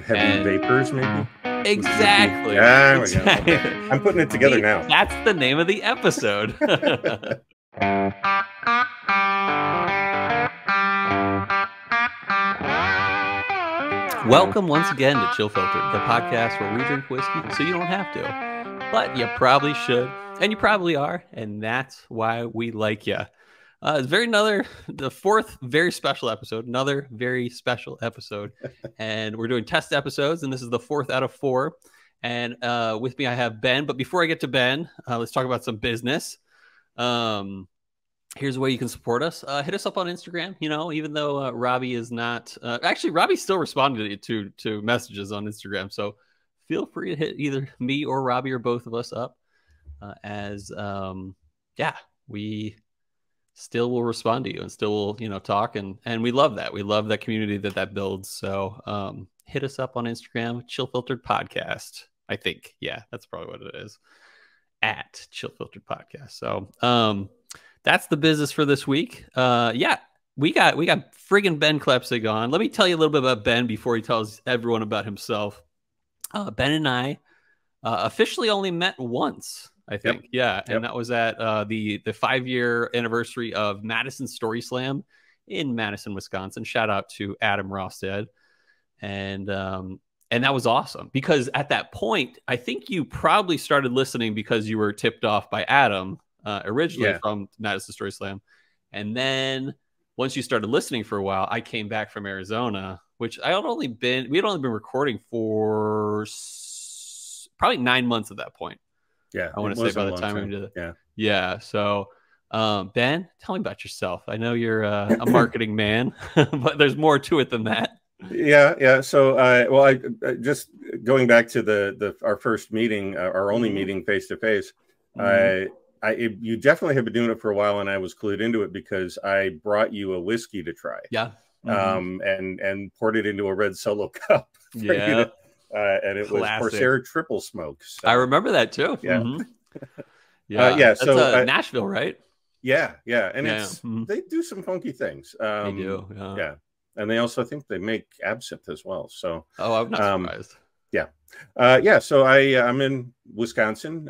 heavy vapors, maybe. Exactly. Yeah, exactly. Okay. I'm putting it together now. That's the name of the episode. Welcome once again to Chill Filtered, the podcast where we drink whiskey so you don't have to, but you probably should, and you probably are, and that's why we like you. It's the fourth very special episode, another very special episode, and we're doing test episodes, and this is the fourth out of four. And with me, I have Ben. But before I get to Ben, let's talk about some business. Here's a way you can support us. Hit us up on Instagram. You know, even though Robbie is not actually, Robbie's still responding to messages on Instagram. So feel free to hit either me or Robbie or both of us up. We still will respond to you and still will, talk. And we love that. We love that community that builds. So hit us up on Instagram, Chill Filtered Podcast. I think. Yeah, that's probably what it is. At Chill Filtered Podcast. So that's the business for this week. We got friggin' Ben Klepzig on. Let me tell you a little bit about Ben before he tells everyone about himself. Ben and I officially only met once, I think. Yep. Yeah, and that was at the 5-year anniversary of Madison Story Slam in Madison, Wisconsin. Shout out to Adam Rosted. And that was awesome because at that point, I think you probably started listening because you were tipped off by Adam originally from Madison Story Slam. And then once you started listening for a while, I came back from Arizona, which we had only been recording for probably 9 months at that point. Yeah. I want to say by the time we did it. Yeah. Yeah. So, Ben, tell me about yourself. I know you're a marketing man, but there's more to it than that. Yeah. So, I just going back to our first meeting, our only meeting face to face. You definitely have been doing it for a while, and I was clued into it because I brought you a whiskey to try. Yeah. And poured it into a red Solo cup. Yeah. And it was Corsair Triple Smoke. So. I remember that too. Yeah. That's so Nashville, right? Yeah. And they do some funky things. They do. Yeah. And they also think they make absinthe as well. So, I'm not surprised. Yeah. So I'm in Wisconsin,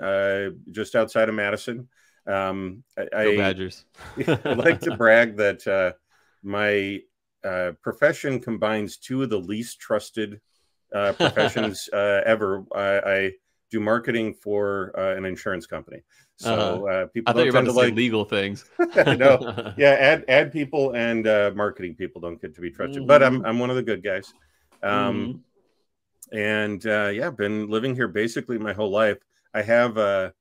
just outside of Madison. Go Badgers. I like to brag that my profession combines two of the least trusted professions ever. I do marketing for an insurance company. So people I thought you were about to say legal things. No, yeah, ad people and marketing people don't get to be trusted. But I'm one of the good guys. And been living here basically my whole life. I have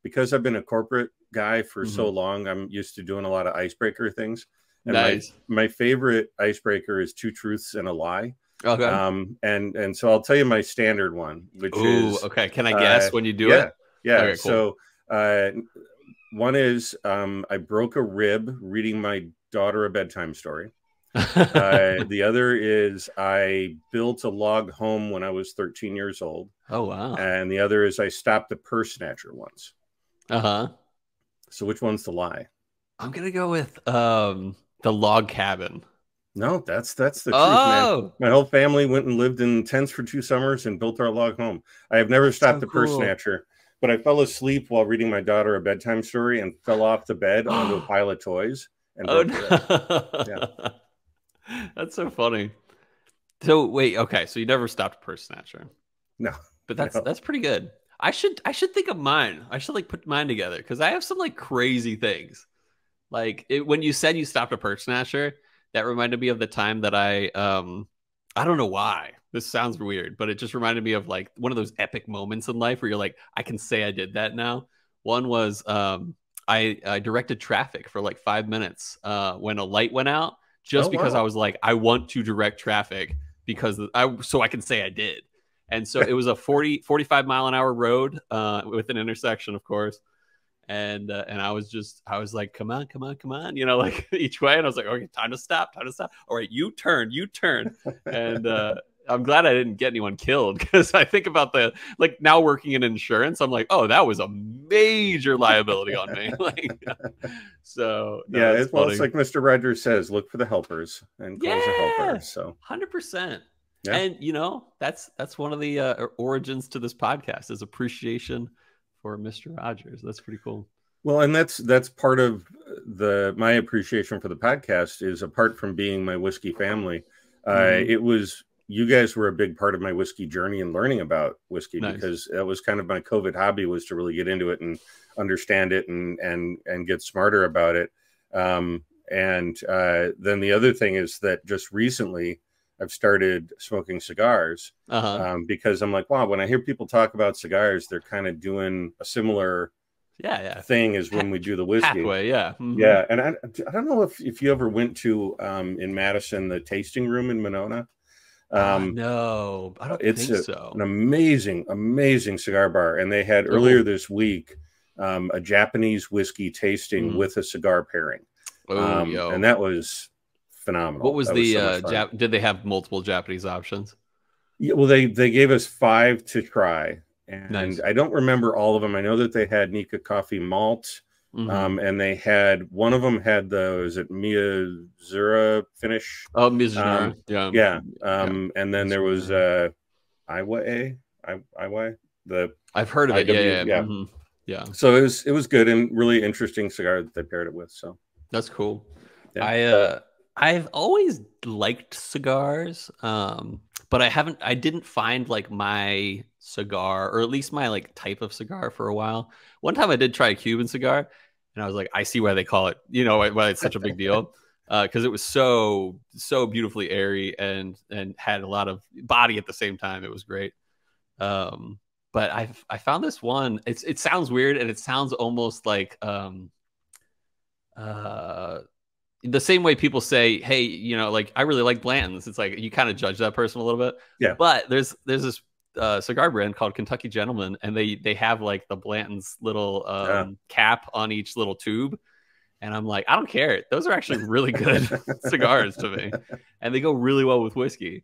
because I've been a corporate guy for so long, I'm used to doing a lot of icebreaker things. And nice. My favorite icebreaker is 2 truths and a lie. Okay. And so I'll tell you my standard one, which is okay. Can I guess when you do it? Yeah. Okay, cool. So one is I broke a rib reading my daughter a bedtime story. The other is I built a log home when I was 13 years old. Oh, wow. And the other is I stopped a purse snatcher once. So which one's the lie? I'm going to go with the log cabin. No, that's the truth, man. My whole family went and lived in tents for 2 summers and built our log home. I have never stopped a purse snatcher, but I fell asleep while reading my daughter a bedtime story and fell off the bed onto a pile of toys. And That's so funny. So wait, okay, so you never stopped a purse snatcher? No, but that's pretty good. I should think of mine. I should put mine together because I have some crazy things. When you said you stopped a purse snatcher, that reminded me of the time that I don't know why this sounds weird, but it just reminded me of one of those epic moments in life where you're like, I can say I did that now. One was I directed traffic for 5 minutes when a light went out. Because I was like, I want to direct traffic so I can say I did. And so it was a 45 mile an hour road with an intersection, of course. And I was like, come on, each way. And I was like, okay, time to stop. All right, you turn. And I'm glad I didn't get anyone killed because I think about now working in insurance. I'm like, oh, that was a major liability on me. So no, it's like Mr. Rogers says, look for the helpers and close the helpers. So 100%. Yeah. And that's one of the origins to this podcast is appreciation for Mr. Rogers. That's pretty cool. Well, and that's part of my appreciation for the podcast is, apart from being my whiskey family, it was, you guys were a big part of my whiskey journey and learning about whiskey. Nice. Because that was kind of my COVID hobby, was to really get into it and understand it and get smarter about it. Then the other thing is that just recently I've started smoking cigars because I'm like, wow, when I hear people talk about cigars, they're kind of doing a similar thing as when we do the whiskey. Pathway, yeah. Yeah. And I don't know if you ever went to in Madison, the tasting room in Monona. No, I don't think so. An amazing cigar bar. And they had earlier this week a Japanese whiskey tasting with a cigar pairing. And that was phenomenal. What was did they have multiple Japanese options? Yeah, well, they gave us 5 to try. And I don't remember all of them. I know that they had Nika coffee malt. And they had, one of them had is it Miyazura finish? Oh, Miyazura. Yeah. And then there was Iwai. I've heard of it. Yeah. So it was good and really interesting cigar that they paired it with. So that's cool. Yeah. I've always liked cigars, but I didn't find like my cigar, or at least my like type of cigar, for a while. One time I did try a Cuban cigar, and I was like, I see why they call it, why it's such a big deal, because it was so beautifully airy and had a lot of body at the same time. It was great. But I found this one. It sounds weird, and it sounds almost like the same way people say, hey, like, I really like Blanton's. It's like you kind of judge that person a little bit. Yeah. But there's this cigar brand called Kentucky Gentleman, and they have like the Blanton's little cap on each little tube. And I'm like, I don't care. Those are actually really good cigars to me, and they go really well with whiskey.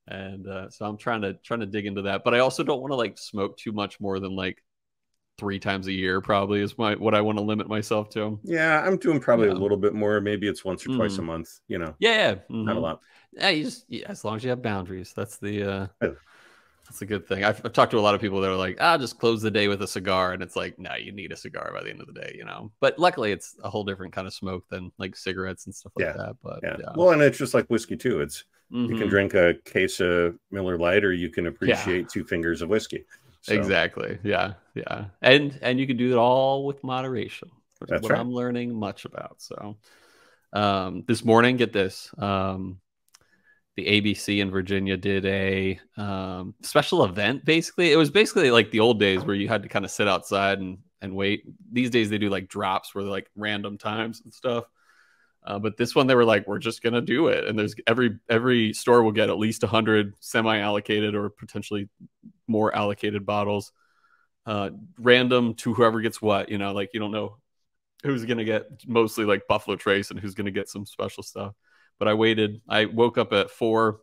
And so I'm trying to dig into that. But I also don't want to like smoke too much more than like 3 times a year, probably is what I want to limit myself to. Yeah, I'm doing probably a little bit more. Maybe it's once or twice a month, Yeah. Not a lot. Yeah, as long as you have boundaries. That's a good thing. I've talked to a lot of people that are like, just close the day with a cigar. And it's like, no, you need a cigar by the end of the day, But luckily it's a whole different kind of smoke than like cigarettes and stuff like that. But well, and it's just like whiskey too. It's you can drink a case of Miller Lite, or you can appreciate 2 fingers of whiskey. So. Exactly. Yeah. And you can do it all with moderation, which is what I'm learning much about. So this morning, get this. The ABC in Virginia did a special event. Basically, it was basically like the old days where you had to kind of sit outside and wait. These days they do like drops where they're like random times and stuff. But this one, they were like, we're just going to do it. And there's every store will get at least 100 semi-allocated or potentially more allocated bottles, random to whoever gets what, like you don't know who's going to get, mostly like Buffalo Trace and who's going to get some special stuff. But I woke up at 4,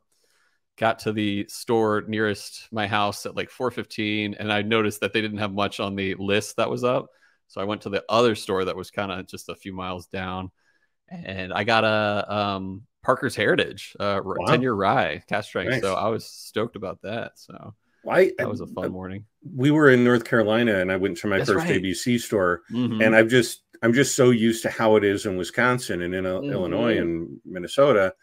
got to the store nearest my house at like 4:15, and I noticed that they didn't have much on the list that was up. So I went to the other store that was kind of just a few miles down, and I got a Parker's Heritage 10-year rye cask strength. Nice. So I was stoked about that. So that was a fun morning. We were in North Carolina, and I went to my first ABC store, and I'm just so used to how it is in Wisconsin and in Illinois and Minnesota,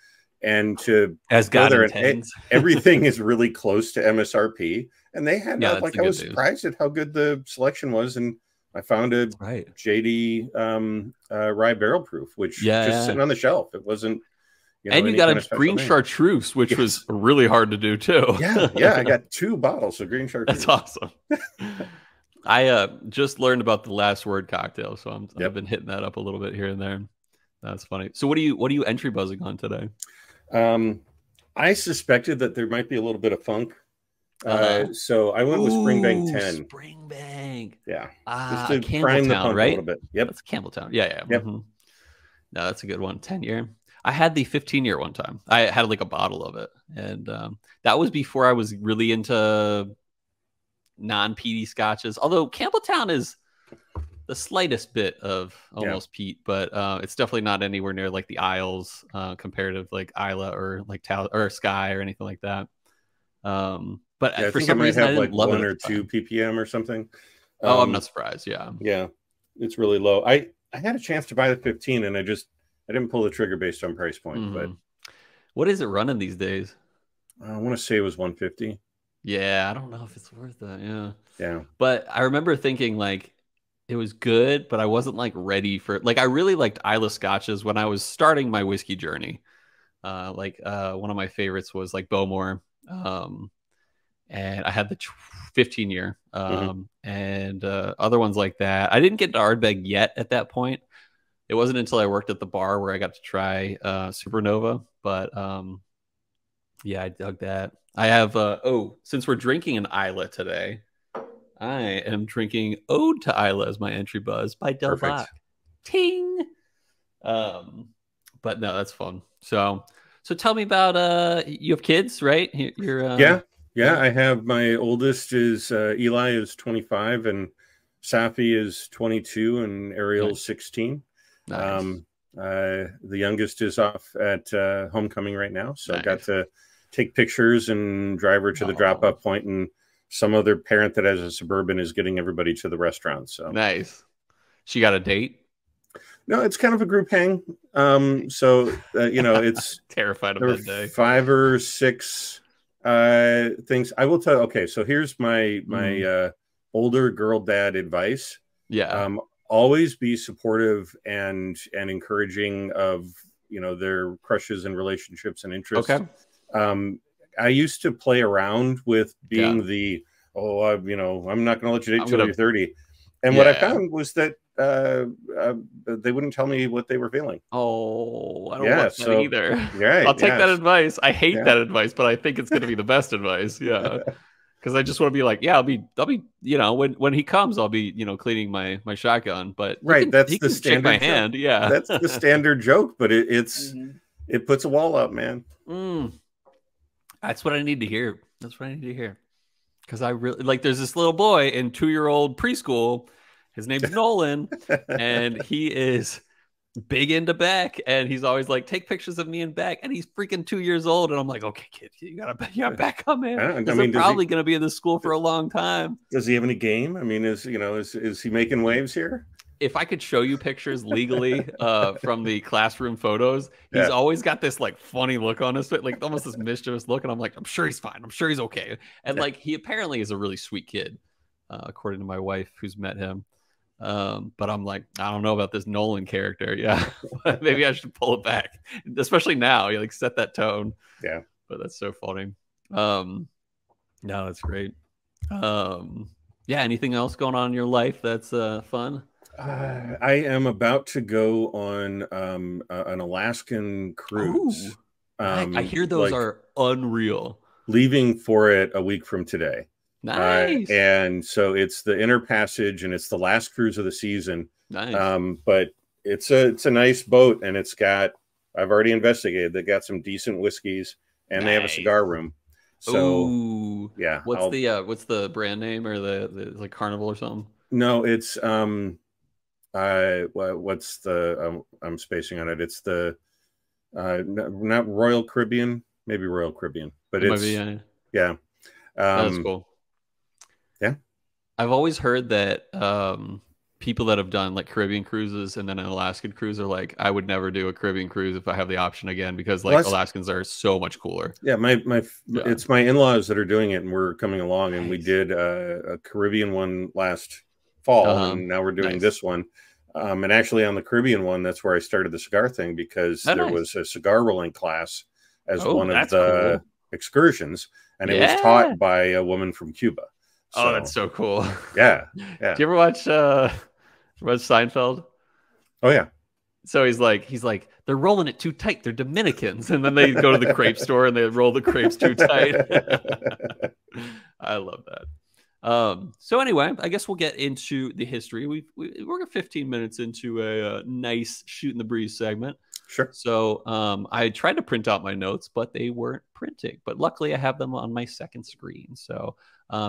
and to as go there, and everything is really close to MSRP. And they had I was surprised at how good the selection was, and I found a JD rye barrel proof, which just sitting on the shelf. It wasn't. And you got a green chartreuse, which was really hard to do too. I got 2 bottles of green chartreuse. That's awesome. I just learned about the Last Word cocktail, so I've been hitting that up a little bit here and there. That's funny. So what are you entry buzzing on today? I suspected that there might be a little bit of funk. So I went with Springbank 10. Springbank. Yeah. Just to prime the pump right? A little bit. Yep. That's Campbelltown. Yeah. Yep. No, that's a good one. 10-year. I had the 15-year one time. I had like a bottle of it. And that was before I was really into non-peaty scotches. Although Campbelltown is the slightest bit of almost peat, but it's definitely not anywhere near like the Isles compared to like Islay or like or Sky or anything like that. But Yeah, I for think it some might reason, I have like didn't love it 1 at or the 2 time. ppm or something. Oh, I'm not surprised. Yeah. Yeah, it's really low. I had a chance to buy the 15, and I didn't pull the trigger based on price point. But what is it running these days? I want to say it was 150. Yeah, I don't know if it's worth that. Yeah. Yeah. But I remember thinking like it was good, but I wasn't like ready for like I really liked Islay Scotches when I was starting my whiskey journey. One of my favorites was like Bowmore. And I had the 15 year and other ones like that. I didn't get to Ardbeg yet at that point. It wasn't until I worked at the bar where I got to try Supernova. But yeah, I dug that. I have since we're drinking an Islay today, I am drinking Ode to Islay as my entry buzz by Del Perfect. Bach. Ting. But no, that's fun. So tell me about you have kids, right? You're yeah. I have my oldest is Eli is 25 and Safi is 22 and Ariel's 16. Nice. The youngest is off at homecoming right now, so I got Nice. to take pictures and drive her to the drop-off point, and some other parent that has a Suburban is getting everybody to the restaurant. So nice. She got a date? No, it's kind of a group hang. It's terrified of that day. 5 or 6 things. I will tell you. Okay, so here's my older girl dad advice. Yeah. Always be supportive and encouraging of their crushes and relationships and interests. Okay. I used to play around with being I'm not going to let you date till you're 30. And what I found was that they wouldn't tell me what they were feeling. Oh, I don't want that either. Right, I'll take that advice. I hate that advice, but I think it's going to be the best advice. Yeah. Because I just want to be like, yeah, I'll be, when he comes, I'll be, cleaning my shotgun. But right, that's the standard. My hand, yeah, that's the standard joke. But it puts a wall up, man. That's what I need to hear. Because I really like. There's this little boy in 2-year-old preschool. His name's Nolan, and he is big into Beck, and he's always like, take pictures of me and Beck, and he's freaking 2 years old, and I'm like, okay, kid, you got Beck on, man. I'm probably going to be in this school for a long time. Does he have any game? I mean, is he making waves here? If I could show you pictures legally from the classroom photos, he's always got this like funny look on his face, like almost this mischievous look, and I'm like, I'm sure he's fine. I'm sure he's okay. And like, he apparently is a really sweet kid, according to my wife who's met him. But I'm like, I don't know about this Nolan character. Yeah. Maybe I should pull it back, especially now. You like set that tone. Yeah. But that's so funny. No, that's great. Yeah. Anything else going on in your life that's fun? I am about to go on an Alaskan cruise. I hear those are unreal. Leaving for it a week from today. Nice. And so it's the Inner Passage, and it's the last cruise of the season. Nice. But it's a nice boat, and I've already investigated. They got some decent whiskeys, and they have a cigar room. So yeah. What's the brand name, or the like Carnival or something? No, it's what's the I'm spacing on it. It's the not Royal Caribbean, maybe Royal Caribbean, but yeah. That's cool. Yeah. I've always heard that people that have done like Caribbean cruises and then an Alaskan cruise are like, I would never do a Caribbean cruise if I have the option again, because like Alaskans are so much cooler. Yeah, it's my in-laws that are doing it, and we're coming along. Nice. And we did a Caribbean one last fall, and now we're doing this one. And actually on the Caribbean one, that's where I started the cigar thing, because there was a cigar rolling class as one of the excursions, and it was taught by a woman from Cuba. So, that's so cool. Yeah. Do you ever watch Seinfeld? Oh yeah. So he's like, they're rolling it too tight. They're Dominicans. And then they go to the crepe store and they roll the crepes too tight. I love that. So anyway, I guess we'll get into the history. We're 15 minutes into a nice shooting the breeze segment. Sure. So I tried to print out my notes, but they weren't printing. But luckily, I have them on my second screen. So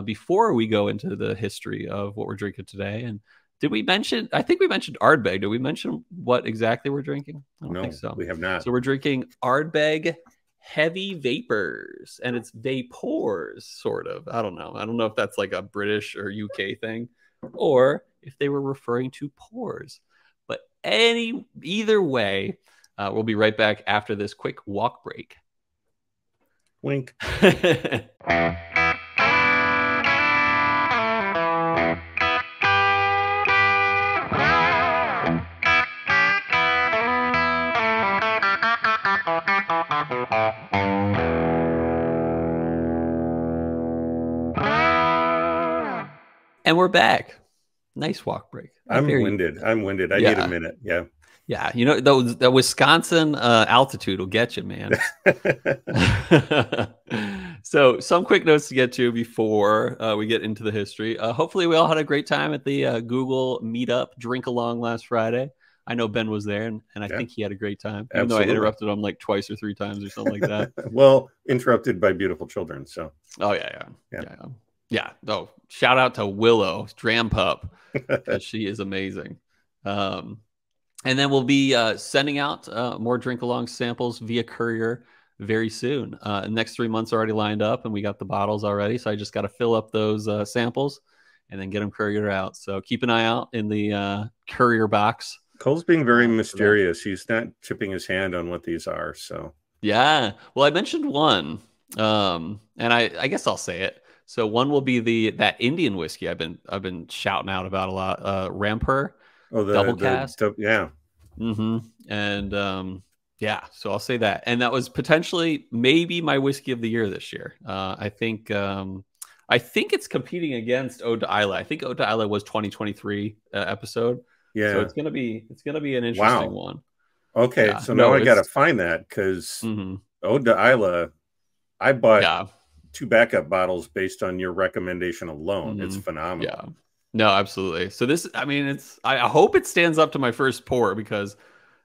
before we go into the history of what we're drinking today, and I think we mentioned Ardbeg. Did we mention what exactly we're drinking? I don't think so. We have not. So we're drinking Ardbeg Heavy Vapours, and it's Vapours, sort of. I don't know. I don't know if that's like a British or UK thing, or if they were referring to pores. But either way, we'll be right back after this quick walk break. Wink. And we're back. Nice walk break. I'm winded. I need a minute. Yeah. Yeah. You know, the Wisconsin altitude will get you, man. So some quick notes to get to before we get into the history. Hopefully we all had a great time at the Google Meetup drink along last Friday. I know Ben was there, and I think he had a great time, even though I interrupted him like twice or 3 times or something like that. Well, interrupted by beautiful children. So. Oh, yeah. Oh, shout out to Willow, Dram Pup, because she is amazing. And then we'll be sending out more drink along samples via courier very soon. The next 3 months are already lined up, and we got the bottles already. So I just got to fill up those samples and then get them couriered out. So keep an eye out in the courier box. Cole's being very mysterious. He's not tipping his hand on what these are. So yeah. Well, I mentioned one, and I guess I'll say it. So one will be that Indian whiskey I've been shouting out about a lot. Rampur. Oh, the double cask. Yeah. And so I'll say that. And that was potentially maybe my whiskey of the year this year. I think it's competing against Ode to Islay. I think Ode to Islay was 2023 episode. Yeah. So it's gonna be an interesting one. Okay. Yeah. So now I gotta find that, because Ode to Islay, I bought 2 backup bottles based on your recommendation alone. It's phenomenal. Yeah. No, absolutely. So this, I mean, I hope it stands up to my first pour, because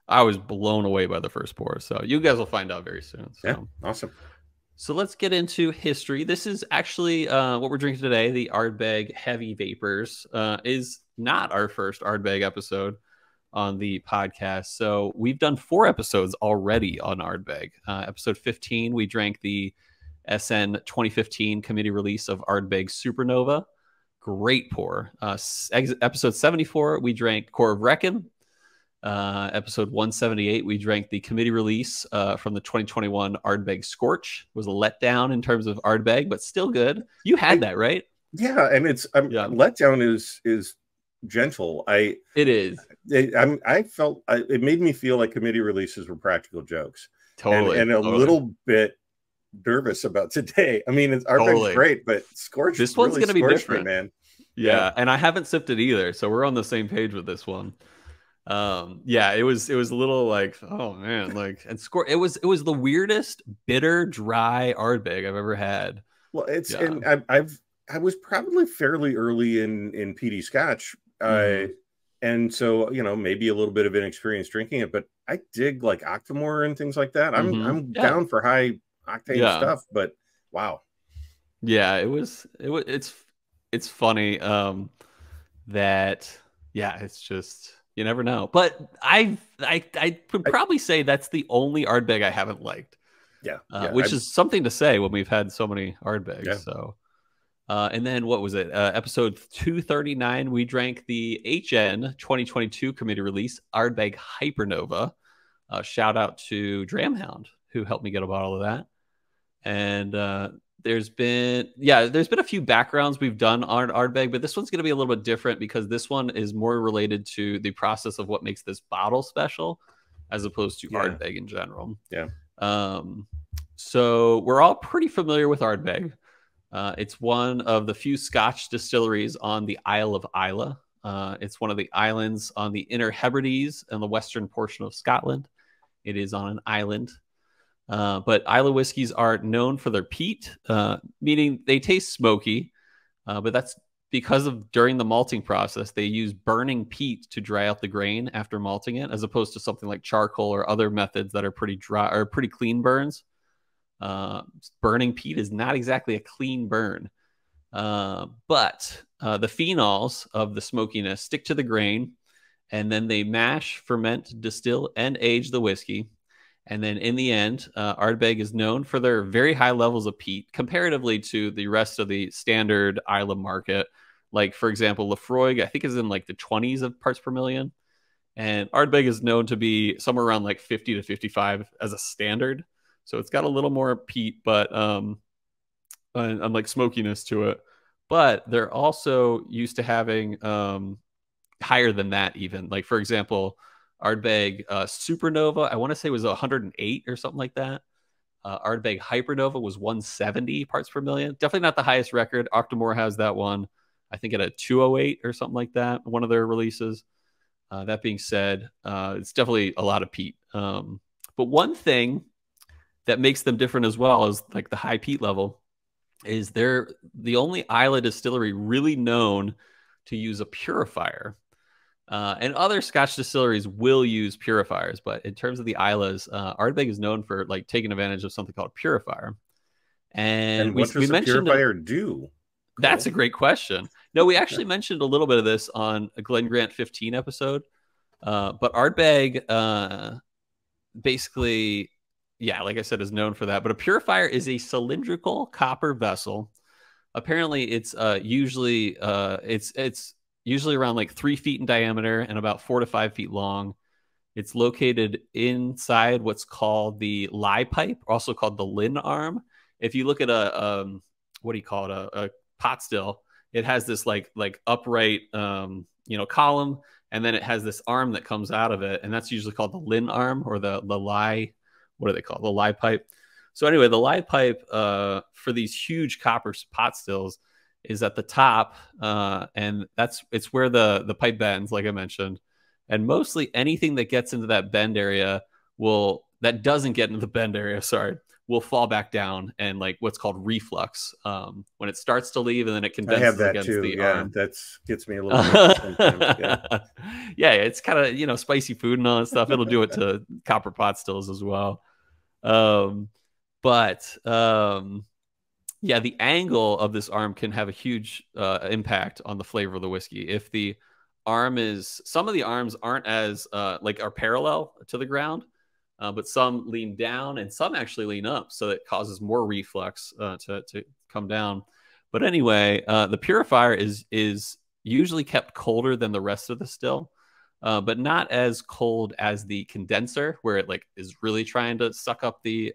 I was blown away by the first pour. So you guys will find out very soon. So. Yeah, awesome. So let's get into history. This is actually what we're drinking today. The Ardbeg Heavy Vapours is not our first Ardbeg episode on the podcast. So we've done 4 episodes already on Ardbeg. Episode 15, we drank the SN 2015 committee release of Ardbeg Supernova. Great pour. Episode 74, we drank Core of Reckon. Episode 178, we drank the committee release from the 2021 Ardbeg Scorch. It was a letdown in terms of Ardbeg, but still good. You had that, right? Yeah, and letdown is gentle. I felt it made me feel like committee releases were practical jokes. Totally. And a little bit nervous about today. I mean, Ardbeg's great, but Scorch, this one's going to be different, man. Yeah, and I haven't sipped it either, so we're on the same page with this one. It was a little like, oh man, like, and it was the weirdest bitter dry Ardbeg I've ever had. Well, and I was probably fairly early in PD Scotch, and so maybe a little bit of inexperience drinking it, but I dig like Octomore and things like that. I'm down for high octane stuff, but wow. Yeah, it's funny that it's just, you never know. But I could probably say that's the only Ardbeg I haven't liked. Which is something to say when we've had so many Ardbegs. Yeah. So and then what was it? Episode 239, we drank the HN 2022 committee release Ardbeg Hypernova. Shout out to Dramhound, who helped me get a bottle of that. And there's been a few backgrounds we've done on Ardbeg, but this one's going to be a little bit different because this one is more related to the process of what makes this bottle special, as opposed to Ardbeg in general. Yeah. So we're all pretty familiar with Ardbeg. It's one of the few Scotch distilleries on the Isle of Islay. It's one of the islands on the Inner Hebrides and the western portion of Scotland. It is on an island. But Islay whiskeys are known for their peat, meaning they taste smoky, but that's because of during the malting process, they use burning peat to dry out the grain after malting it, as opposed to something like charcoal or other methods that are pretty dry or pretty clean burns. Burning peat is not exactly a clean burn, but the phenols of the smokiness stick to the grain, and then they mash, ferment, distill, and age the whiskey. And then in the end, Ardbeg is known for their very high levels of peat comparatively to the rest of the standard Islay market. Like, for example, Laphroaig, I think, is in like the 20s of parts per million. And Ardbeg is known to be somewhere around like 50 to 55 as a standard. So it's got a little more peat, but and like smokiness to it. But they're also used to having higher than that even. Like, for example, Ardbeg Supernova, I want to say was 108 or something like that. Ardbeg Hypernova was 170 parts per million. Definitely not the highest record. Octomore has that one, I think, at a 208 or something like that, one of their releases. That being said, it's definitely a lot of peat. But one thing that makes them different as well is like the high peat level is they're the only Islay distillery really known to use a purifier. And other Scotch distilleries will use purifiers, but in terms of the Islas, Ardbeg is known for like taking advantage of something called a purifier. And what does we a mentioned purifier do? That's a great question. No, we actually mentioned a little bit of this on a Glen Grant 15 episode. But Ardbeg basically, yeah, like I said, is known for that. But a purifier is a cylindrical copper vessel. Apparently, it's usually around like 3 feet in diameter and about 4 to 5 feet long. It's located inside what's called the lye pipe, also called the lin arm. If you look at a what do you call it, a pot still, it has this like upright column, and then it has this arm that comes out of it, and that's usually called the lin arm or the lye. What do they call it? The lye pipe. So anyway, the lye pipe for these huge copper pot stills is at the top, and it's where the pipe bends, like I mentioned. And mostly anything that gets into that bend area that doesn't get into the bend area, will fall back down and like what's called reflux. When it starts to leave and then it condenses I have that against too. the Yeah, arm. that gets me a little bit sometimes. Yeah, it's kind of spicy food and all that stuff. It'll do it to copper pot stills as well. Yeah, the angle of this arm can have a huge impact on the flavor of the whiskey. If the some of the arms aren't as are parallel to the ground, but some lean down and some actually lean up, so it causes more reflux to come down. But anyway, the purifier is usually kept colder than the rest of the still, but not as cold as the condenser, where it like is really trying to suck up the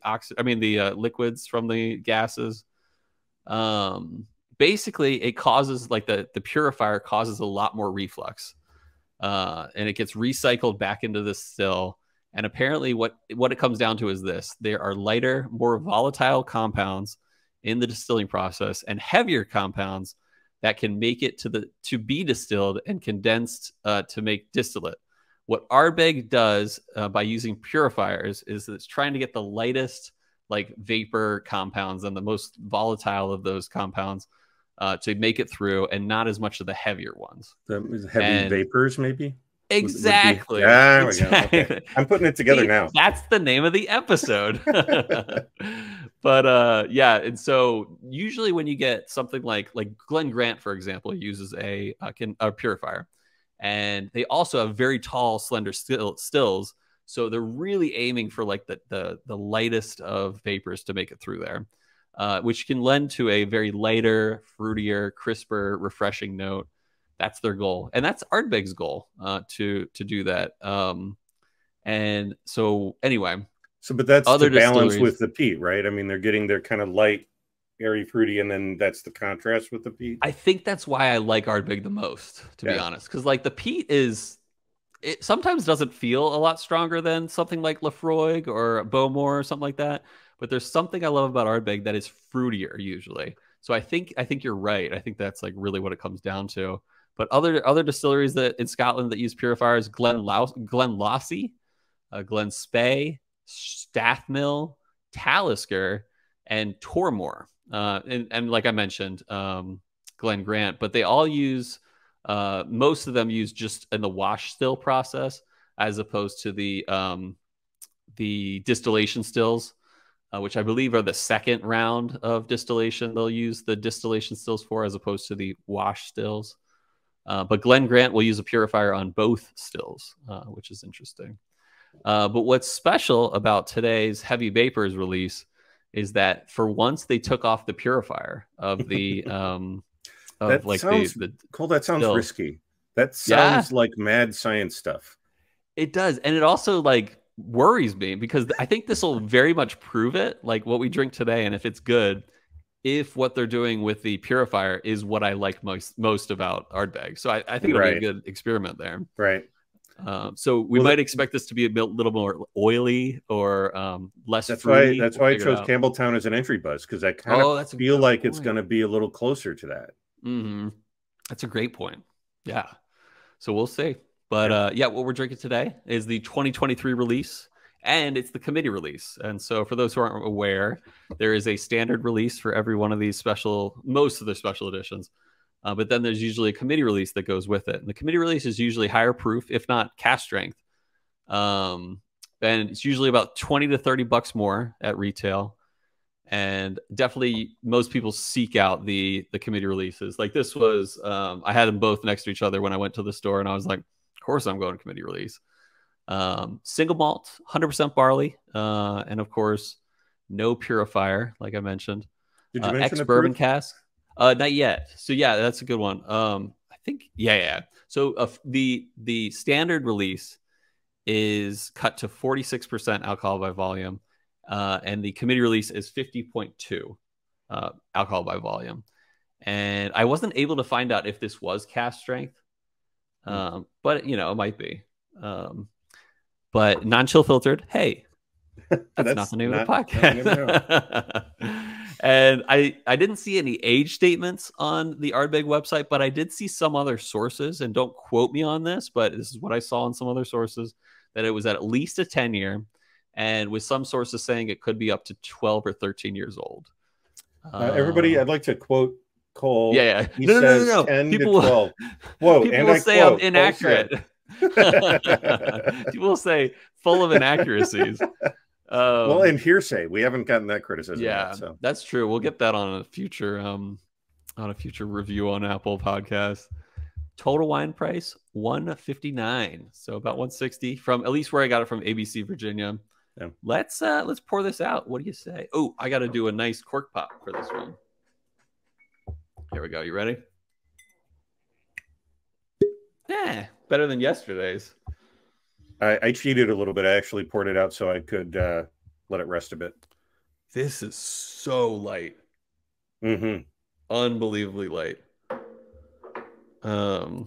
liquids from the gases. Basically, it causes like the purifier causes a lot more reflux, and it gets recycled back into the still. And apparently what it comes down to is this: there are lighter, more volatile compounds in the distilling process and heavier compounds that can make it to be distilled and condensed to make distillate. What Ardbeg does by using purifiers is it's trying to get the lightest like vapor compounds and the most volatile of those compounds to make it through, and not as much of the heavier ones. The heavy vapors, maybe? Exactly. Exactly. Okay. I'm putting it together now. That's the name of the episode. But yeah, and so usually when you get something like Glen Grant, for example, uses a purifier, and they also have very tall, slender stills. So they're really aiming for like the lightest of vapors to make it through there, which can lend to a very lighter, fruitier, crisper, refreshing note. That's their goal, and that's Ardbeg's goal to do that. And so anyway, but that's to balance with the peat, right? I mean, they're getting their kind of light, airy, fruity, and then that's the contrast with the peat. I think that's why I like Ardbeg the most, to be honest, because like the peat it sometimes doesn't feel a lot stronger than something like Laphroaig or Bowmore or something like that. But there's something I love about Ardbeg that is fruitier usually. So I think you're right. I think that's like really what it comes down to. But other distilleries that in Scotland that use purifiers: Glenlossie, Glen Spey, Stathmill, Talisker, and Tormore. And like I mentioned, Glen Grant. But they all use. Most of them use just in the wash still process, as opposed to the distillation stills, which I believe are the second round of distillation. They'll use the distillation stills for, as opposed to the wash stills. But Glen Grant will use a purifier on both stills, which is interesting. But what's special about today's Heavy Vapours release is that for once they took off the purifier of the That like sounds the Cole. That sounds still. risky. That Yeah, sounds like mad science stuff. it does. And it also like worries me because I think this will very much prove it, like what we drink today. And if it's good, if what they're doing with the purifier is what I like most about Ardbeg. So I think it'll be a Right. good experiment there. Right. So we might expect this to be a little more oily or less fruity. That's why I chose Campbelltown as an entry buzz, because I kind of feel like it's going to be a little closer to that. Mm-hmm. That's a great point. Yeah. So we'll see. But yeah, what we're drinking today is the 2023 release, and it's the committee release. And so for those who aren't aware, there is a standard release for every one of these most of the special editions. But then there's usually a committee release that goes with it. And the committee release is usually higher proof, if not cask strength. And it's usually about 20 to 30 bucks more at retail. And definitely most people seek out the committee releases. Like this was, I had them both next to each other when I went to the store, and I was like, of course I'm going to committee release. Single malt, 100% barley, and of course, no purifier, like I mentioned. Did you mention ex-bourbon cask? Not yet. So yeah, that's a good one. I think, yeah. So the standard release is cut to 46% alcohol by volume. And the committee release is 50.2 alcohol by volume. And I wasn't able to find out if this was cask strength, but it might be. But non-chill filtered, hey, that's not the name of the podcast. And I didn't see any age statements on the Ardbeg website, but I did see some other sources, and don't quote me on this, but this is what I saw in some other sources, that it was at least a 10-year. And with some sources saying it could be up to 12 or 13 years old. Everybody, I'd like to quote Cole. Yeah. He says no. 10 people, to 12. Whoa, people and will I say quote, I'm inaccurate. People will say full of inaccuracies. Well, and hearsay. We haven't gotten that criticism yet. So. That's true. We'll get that on a future review on Apple Podcast. Total wine price $159, so about $160 from at least where I got it from ABC Virginia. Yeah. Let's pour this out. What do you say? Oh, I got to do a nice cork pop for this one. Here we go. You ready? Yeah, better than yesterday's. I cheated a little bit. I actually poured it out so I could let it rest a bit. This is so light. Mm-hmm. Unbelievably light.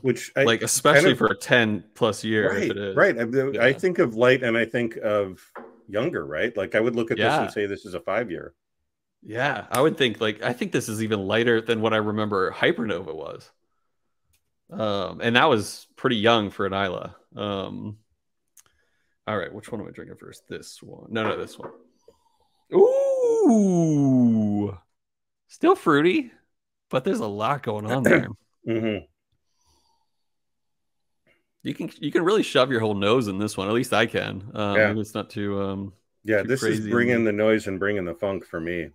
Which especially for a 10+ year, right, if it is. Right. I think of light and I think of younger, right? Like I would look at this and say this is a 5-year. Yeah, I would think I think this is even lighter than what I remember Hypernova was. And that was pretty young for an Islay. All right, which one am I drinking first? This one. No, this one. Ooh. Still fruity, but there's a lot going on there. Mm-hmm. You can really shove your whole nose in this one. At least I can. Maybe it's not too too this is bringing the noise and bringing the funk for me.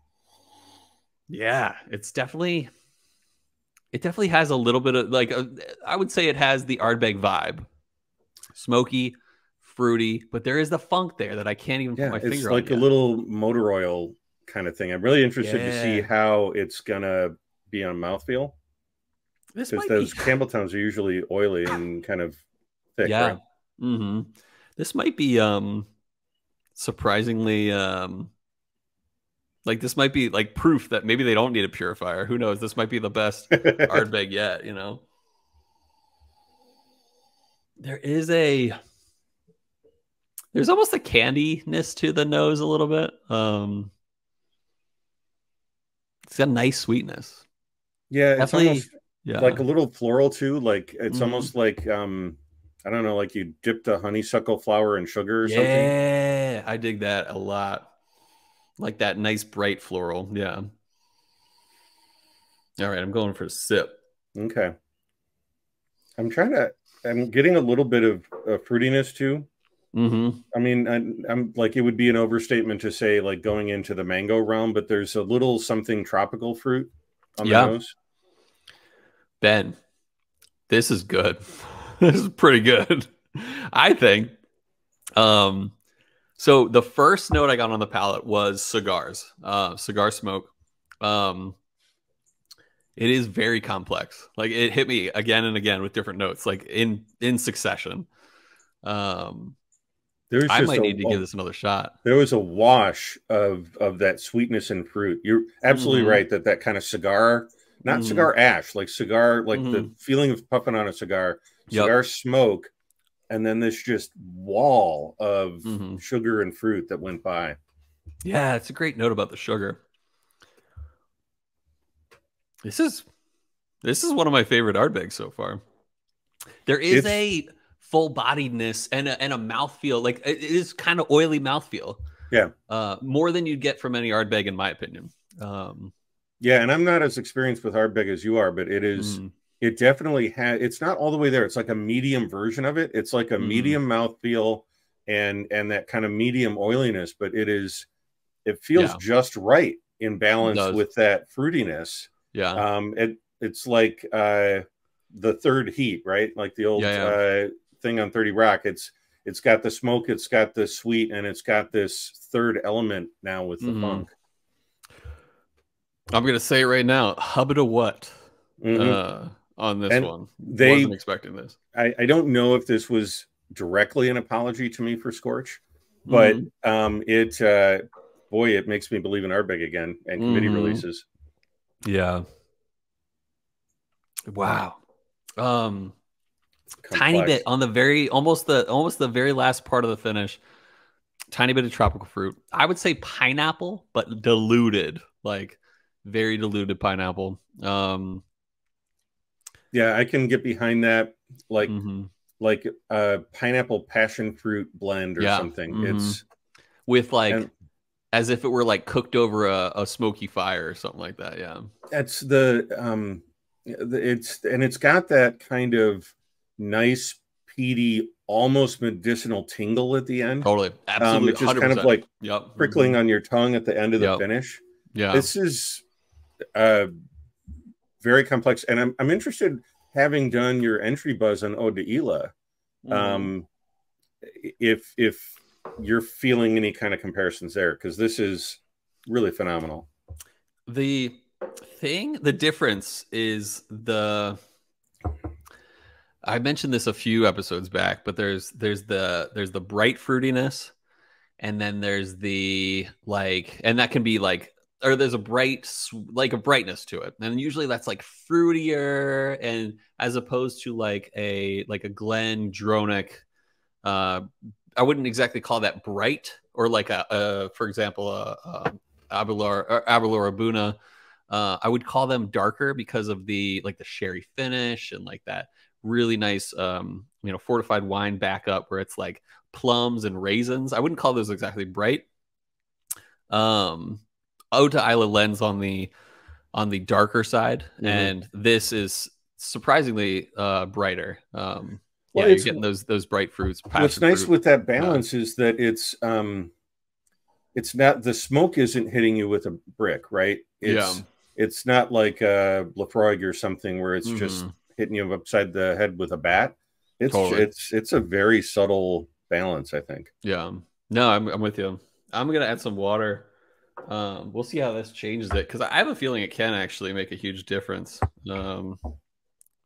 Yeah, it definitely has a little bit of I would say it has the Ardbeg vibe. Smoky, fruity, but there is the funk there that I can't even put my finger on. It's like a little motor oil kind of thing. I'm really interested to see how it's gonna be on mouthfeel. Because those Campbelltowns are usually oily and kind of thick. Yeah. Right? Mm-hmm. This might be surprisingly this might be like proof that maybe they don't need a purifier. Who knows? This might be the best Ardbeg yet, There's almost a candiness to the nose a little bit. It's got a nice sweetness. Yeah, definitely. It's almost like a little floral too. Like it's almost like I don't know, like you dipped a honeysuckle flower in sugar or something. Yeah, I dig that a lot. Like that nice bright floral. Yeah. All right, I'm going for a sip. Okay. I'm getting a little bit of fruitiness too. Mm-hmm. I mean, I'm like, it would be an overstatement to say like going into the mango realm, but there's a little something tropical fruit on the nose. Ben, this is good. This is pretty good. I think. Um, so the first note I got on the palate was cigars, cigar smoke. Um, it is very complex. Like it hit me again and again with different notes, like in succession. Um, There's I just might need to give this another shot. there was a wash of that sweetness and fruit. You're absolutely Mm-hmm. right that that kind of cigar, not Mm-hmm. cigar ash, like cigar, like Mm-hmm. the feeling of puffing on a cigar, Yep. cigar smoke, and then this just wall of Mm-hmm. sugar and fruit that went by. Yeah, it's a great note about the sugar. This is this is one of my favorite Ardbeg so far. There is It's a full bodiedness and a mouthfeel. Like it is kind of oily mouthfeel. yeah. More than you'd get from any Ardbeg, in my opinion. Yeah, and I'm not as experienced with Ardbeg as you are, but it is Mm, it definitely has it's not all the way there. It's like a medium version of it. It's like a mm, medium mouthfeel and that kind of medium oiliness, but it feels yeah, just right in it balance does. with that fruitiness. Yeah, It's like the third heat, right? Like the yeah, old yeah. thing on 30 Rock. It's got the smoke, it's got the sweet, and it's got this third element now with the Mm. funk. I'm gonna say it right now. Hubba what? Mm-hmm. Uh, on this And one, wasn't they, expecting this. I don't know if this was directly an apology to me for Scorch, but Mm-hmm. boy, it makes me believe in Ardbeg again and committee Mm-hmm. releases. Yeah. Wow. Um, Tiny bit Complex. on the almost the very last part of the finish. Tiny bit of tropical fruit. I would say pineapple, but diluted, like very diluted pineapple. Yeah, I can get behind that. Like Mm-hmm. like a pineapple passion fruit blend or Yeah. something. Mm-hmm. It's With and like as if it were like cooked over a smoky fire or something like that. Yeah. that's it's got that kind of nice peaty, almost medicinal tingle at the end. Totally. It's Absolutely. just kind of 100%. like Yep. Mm-hmm. prickling on your tongue at the end of the Yep. finish. Yeah. This is uh, very complex, and I'm interested, having done your entry buzz on Ode to Islay, Mm-hmm. um, if you're feeling any kind of comparisons there, because this is really phenomenal. The difference is I mentioned this a few episodes back, but there's the bright fruitiness, and then there's the like, and that can be like, or there's a like a brightness to it, and usually that's like fruitier, and as opposed to like a Glen Dronic, uh, I wouldn't exactly call that bright, or like for example, Abelor Abuna. I would call them darker because of the like the sherry finish and like that really nice fortified wine backup where it's like plums and raisins. I wouldn't call those exactly bright. Um Ota Isla lens on the darker side, Mm-hmm. and this is surprisingly brighter. Well, Yeah, you're getting those bright fruits, what's passion nice fruit. with that Yeah, balance is that it's not, the smoke isn't hitting you with a brick, right? yeah. It's not like Lafroig or something where it's just Mm-hmm. hitting you upside the head with a bat. Totally. It's a very subtle balance, I think. Yeah. No, I'm with you. I'm gonna add some water. We'll see how this changes it because I have a feeling it can actually make a huge difference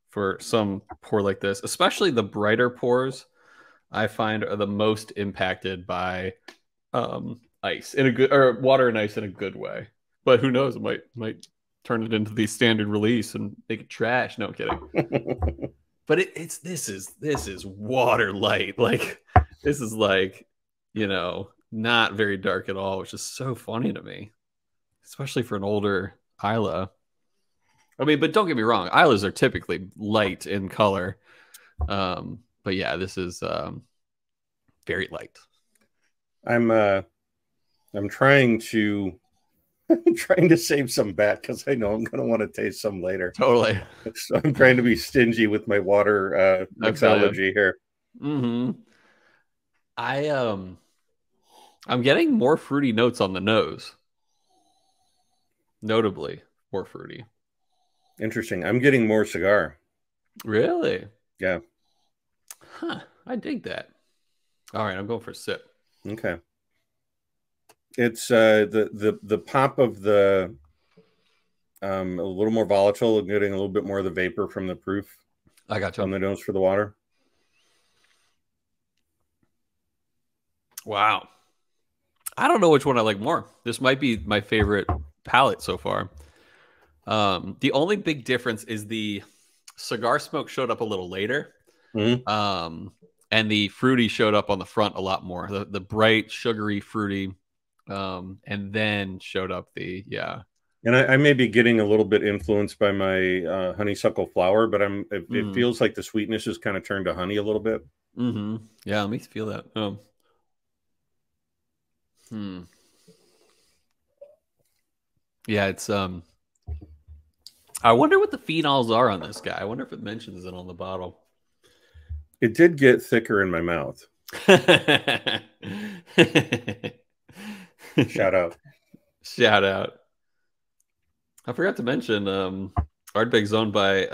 for some pour like this, especially the brighter pours. I find are the most impacted by ice in a good, or water and ice in a good way. But who knows? It might turn it into the standard release and make it trash. No I'm kidding. But it's this is water light. Like this is like not very dark at all, which is so funny to me, especially for an older Isla. I mean, but don't get me wrong, Islas are typically light in color. But yeah, this is very light. I'm uh I'm trying to trying to save some bat because I know I'm going to want to taste some later. Totally. So I'm trying to be stingy with my water I feel you. mixology here. Mm-hmm. I I'm getting more fruity notes on the nose, notably more fruity. Interesting. I'm getting more cigar. Really? Yeah. Huh. I dig that. All right, I'm going for a sip. Okay. It's the pop of the a little more volatile, getting a little bit more of the vapor from the proof I got you on the nose for the water. Wow. I don't know which one I like more. This might be my favorite palette so far. The only big difference is the cigar smoke showed up a little later. Mm-hmm. And the fruity showed up on the front a lot more. The bright, sugary, fruity. And then showed up the, yeah. And I may be getting a little bit influenced by my honeysuckle flower, but it feels like the sweetness has kind of turned to honey a little bit. Mm-hmm. Yeah, let me feel that. Yeah, it's I wonder what the phenols are on this guy. I wonder if it mentions it on the bottle. It did get thicker in my mouth. Shout out. Shout out. I forgot to mention Ardbeg's owned by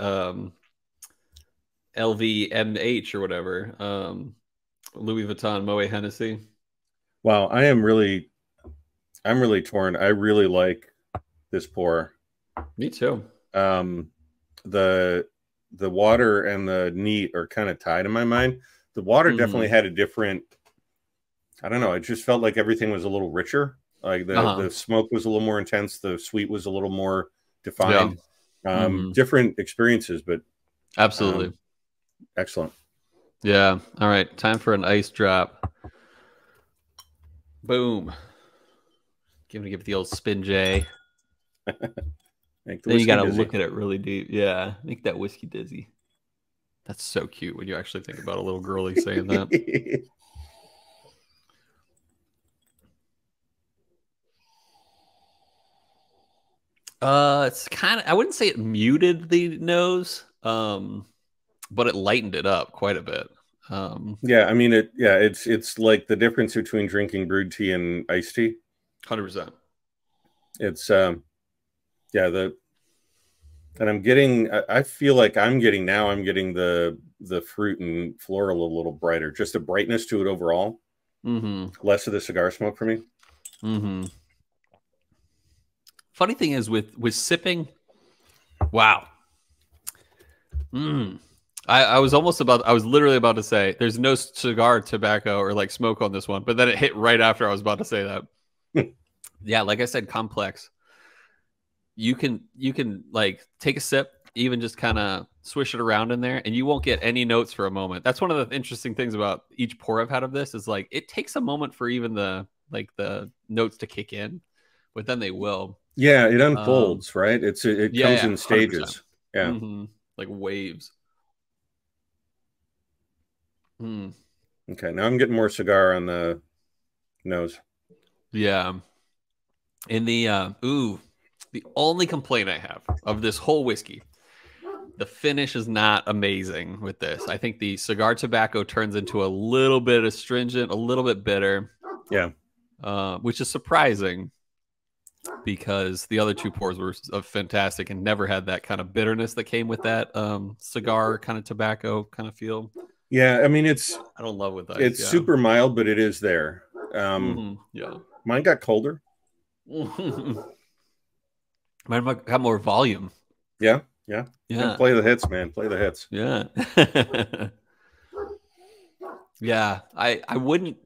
LVMH or whatever. Louis Vuitton Moet Hennessy. Wow, I'm really torn. I really like this pour. Me too. The water and the neat are kind of tied in my mind. The water definitely had a different, I don't know, it just felt like everything was a little richer. Like the smoke was a little more intense, the sweet was a little more defined. Yeah. Different experiences, but absolutely excellent. Yeah. All right, time for an ice drop. Boom. Give it the old spin J. Then you got to look at it really deep. Yeah, make that whiskey dizzy. That's so cute when you actually think about a little girlie saying that. It's kind of, I wouldn't say it muted the nose, but it lightened it up quite a bit. Yeah, I mean it's like the difference between drinking brewed tea and iced tea. 100%. It's and I'm getting, I feel like I'm getting the fruit and floral a little brighter, just a brightness to it overall. Less of the cigar smoke for me. Funny thing is with sipping, wow. I was literally about to say there's no cigar tobacco or like smoke on this one, but then it hit right after I was about to say that. Yeah, like I said, complex. You can like take a sip, even just kind of swish it around in there, and you won't get any notes for a moment. That's one of the interesting things about each pour I've had of this is like it takes a moment for even the notes to kick in, but then they will. Yeah, it unfolds, right? It comes in stages. 100%. Yeah. Like waves. Okay, now I'm getting more cigar on the nose. Yeah. In the the only complaint I have of this whole whiskey, the finish is not amazing with this. I think the cigar tobacco turns into a little bit astringent, a little bit bitter. Yeah. Which is surprising because the other two pours were fantastic and never had that kind of bitterness that came with that cigar kind of tobacco kind of feel. Yeah, I mean I don't love with ice. It's super mild, but it is there. Yeah. Mine got colder. Mine got more volume. Yeah. Play the hits, man. Play the hits. Yeah. Yeah. I wouldn't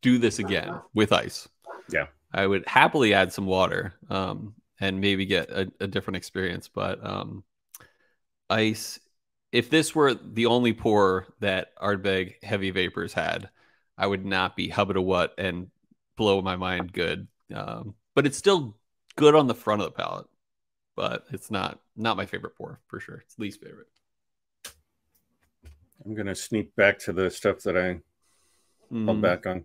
do this again with ice. Yeah. I would happily add some water and maybe get a different experience. But ice, if this were the only pour that Ardbeg Heavy Vapours had, I would not be hubba to what and blow my mind good. But it's still good on the front of the palate. But it's not my favorite pour for sure. It's least favorite. I'm gonna sneak back to the stuff that I held back on.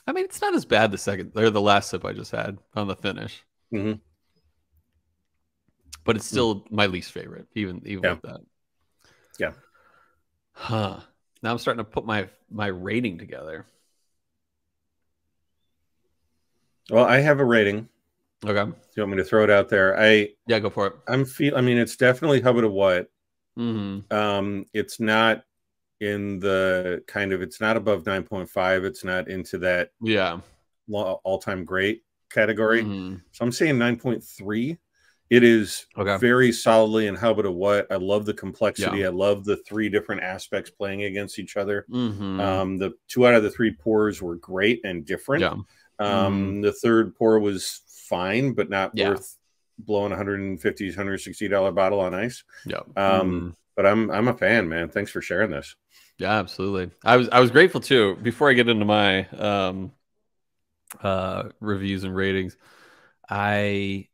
I mean, it's not as bad the last sip I just had on the finish. But it's still my least favorite, even with that. Yeah. Huh. Now I'm starting to put my rating together. Well, I have a rating. Okay. Do you want me to throw it out there? Yeah, go for it. I mean, it's definitely hubba to what. It's not in the kind of, it's not above 9.5. It's not into that all-time great category. So I'm saying 9.3. It is very solidly in how but a what. I love the complexity. I love the 3 different aspects playing against each other. The 2 out of the 3 pours were great and different. The third pour was fine, but not worth blowing $150, $160 bottle on ice. But I'm a fan, man. Thanks for sharing this. Yeah, absolutely. I was grateful too. Before I get into my reviews and ratings, I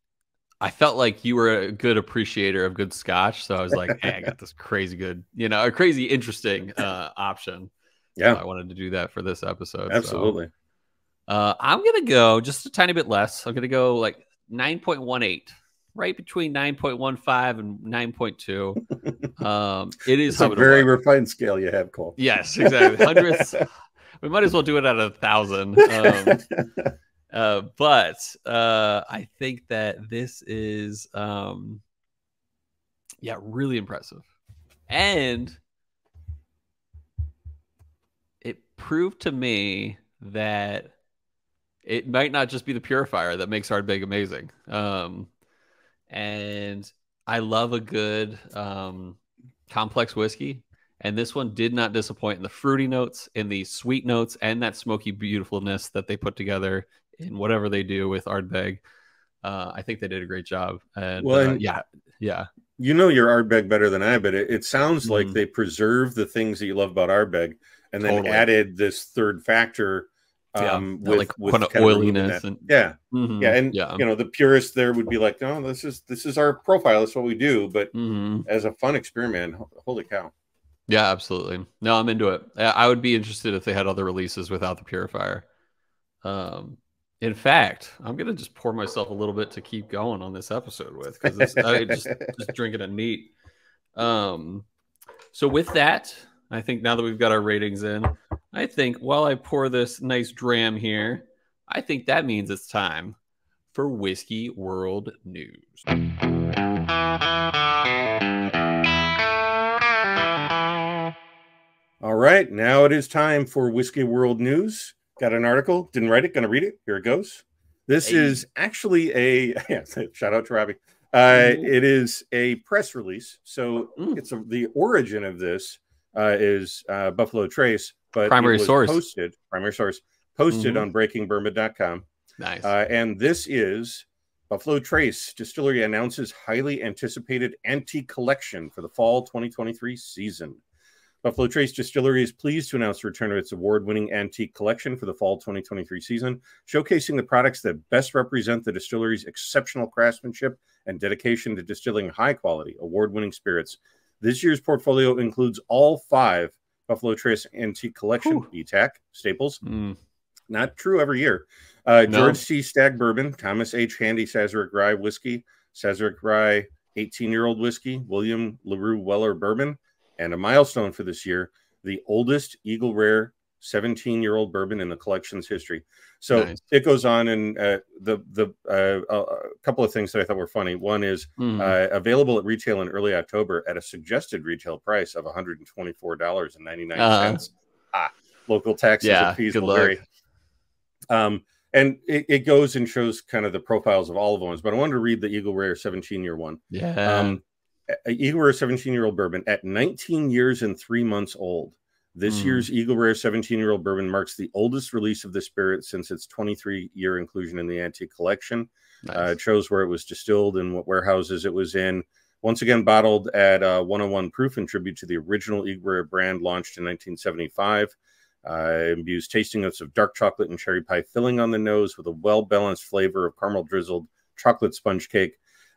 felt like you were a good appreciator of good scotch, so I was like, hey, I got this crazy good, a crazy interesting option. Yeah, so I wanted to do that for this episode. Absolutely. So, I'm gonna go just a tiny bit less. I'm gonna go like 9.18, right between 9.15 and 9.2. It is a very refined scale you have, Cole. Yes, exactly. Hundredths. We might as well do it out of 1,000. But I think that this is, really impressive. And it proved to me that it might not just be the purifier that makes Ardbeg amazing. And I love a good complex whiskey. And this one did not disappoint in the fruity notes, in the sweet notes, and that smoky beautifulness that they put together in whatever they do with Ardbeg. I think they did a great job. And yeah. You know your Ardbeg better than I, but it sounds like they preserved the things that you love about Ardbeg and then added this third factor with kind of oiliness. And, and the purist there would be like, no, this is our profile. That's what we do. But as a fun experiment, holy cow. Yeah, absolutely. No, I'm into it. I would be interested if they had other releases without the purifier. In fact, I'm going to just pour myself a little bit to keep going on this episode with, because just drinking it neat. So with that, I think now that we've got our ratings in, I think while I pour this nice dram here, I think that means it's time for Whiskey World News. All right, now it is time for Whiskey World News. Got an article, didn't write it, gonna read it. Here it goes. This is actually shout out to Robbie. It is a press release. So it's the origin of this is Buffalo Trace, but primary source posted on breakingbourbon.com. Nice. And this is Buffalo Trace Distillery announces highly anticipated antique collection for the fall 2023 season. Buffalo Trace Distillery is pleased to announce the return of its award-winning antique collection for the fall 2023 season, showcasing the products that best represent the distillery's exceptional craftsmanship and dedication to distilling high-quality, award-winning spirits. This year's portfolio includes all 5 Buffalo Trace Antique Collection ETAC staples. Not true every year. George C. Stagg Bourbon, Thomas H. Handy Sazerac Rye Whiskey, Sazerac Rye 18-year-old Whiskey, William LaRue Weller Bourbon, and a milestone for this year, the oldest Eagle Rare 17-year-old bourbon in the collection's history. So it goes on, and a couple of things that I thought were funny. One is available at retail in early October at a suggested retail price of $124.99. Local taxes and fees will vary. And it goes and shows kind of the profiles of all of the ones, but I wanted to read the Eagle Rare 17-year one. Eagle Rare 17-year-old bourbon at 19 years and 3 months old. This year's Eagle Rare 17-year-old bourbon marks the oldest release of the spirit since its 23-year inclusion in the antique collection. It shows where it was distilled and what warehouses it was in. Once again, bottled at 101 proof in tribute to the original Eagle Rare brand launched in 1975. Imbues tasting notes of dark chocolate and cherry pie filling on the nose with a well-balanced flavor of caramel drizzled chocolate sponge cake.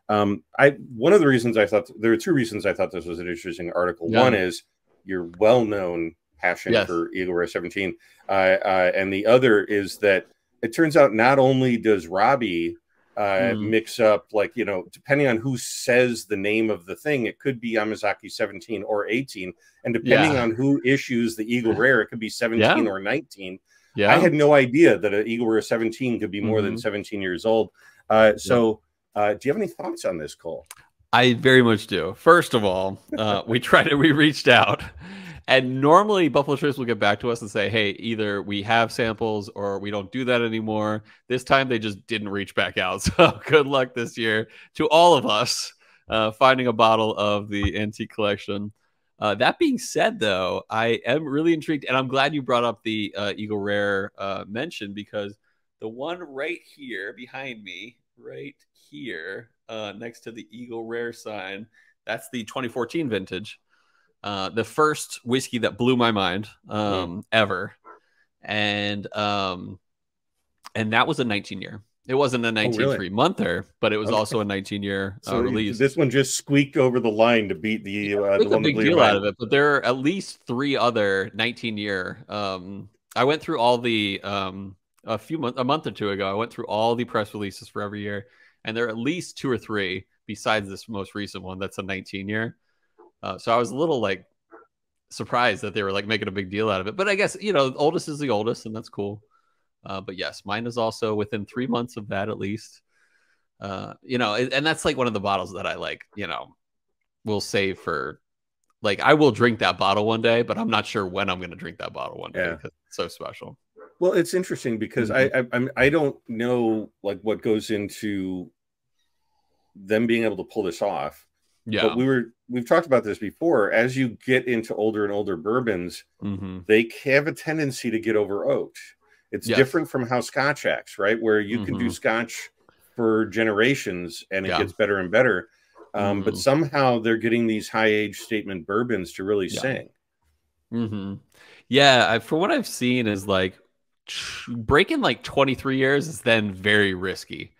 One of the reasons I thought, there are 2 reasons I thought this was an interesting article. One is your well-known passion for Eagle Rare 17. And the other is that it turns out not only does Robbie mix up, like, depending on who says the name of the thing, it could be Yamazaki 17 or 18. And depending on who issues the Eagle Rare, it could be 17 or 19. I had no idea that an Eagle Rare 17 could be more than 17 years old. Do you have any thoughts on this, Cole? I very much do. First of all, we reached out, And normally Buffalo Trace will get back to us and say, hey, either we have samples or we don't do that anymore. This time they just didn't reach back out. So good luck this year to all of us finding a bottle of the antique collection. That being said, though, I am really intrigued, and I'm glad you brought up the Eagle Rare mention, because the one right here behind me, right here, next to the Eagle Rare sign, that's the 2014 vintage. The first whiskey that blew my mind ever, and that was a 19-year. It wasn't a 19-3-monther, but it was also a 19-year release. This one just squeaked over the line to beat the one a big deal out of it. But there are at least 3 other 19-year. I went through all the a month or two ago. I went through all the press releases for every year, and there are at least 2 or 3 besides this most recent one that's a 19-year. So I was a little like surprised that they were like making a big deal out of it. But I guess, the oldest is the oldest, and that's cool. But yes, mine is also within 3 months of that at least. And that's like one of the bottles that I like, will save for, like, I will drink that bottle one day, but I'm not sure when I'm going to drink that bottle one day because it's so special. Well, it's interesting because I don't know like what goes into them being able to pull this off. Yeah, but we've talked about this before. As you get into older and older bourbons, they have a tendency to get over oaked. It's different from how Scotch acts, right? Where you can do Scotch for generations and it gets better and better. But somehow they're getting these high age statement bourbons to really sing. Yeah, for what I've seen is like breaking like 23 years is then very risky.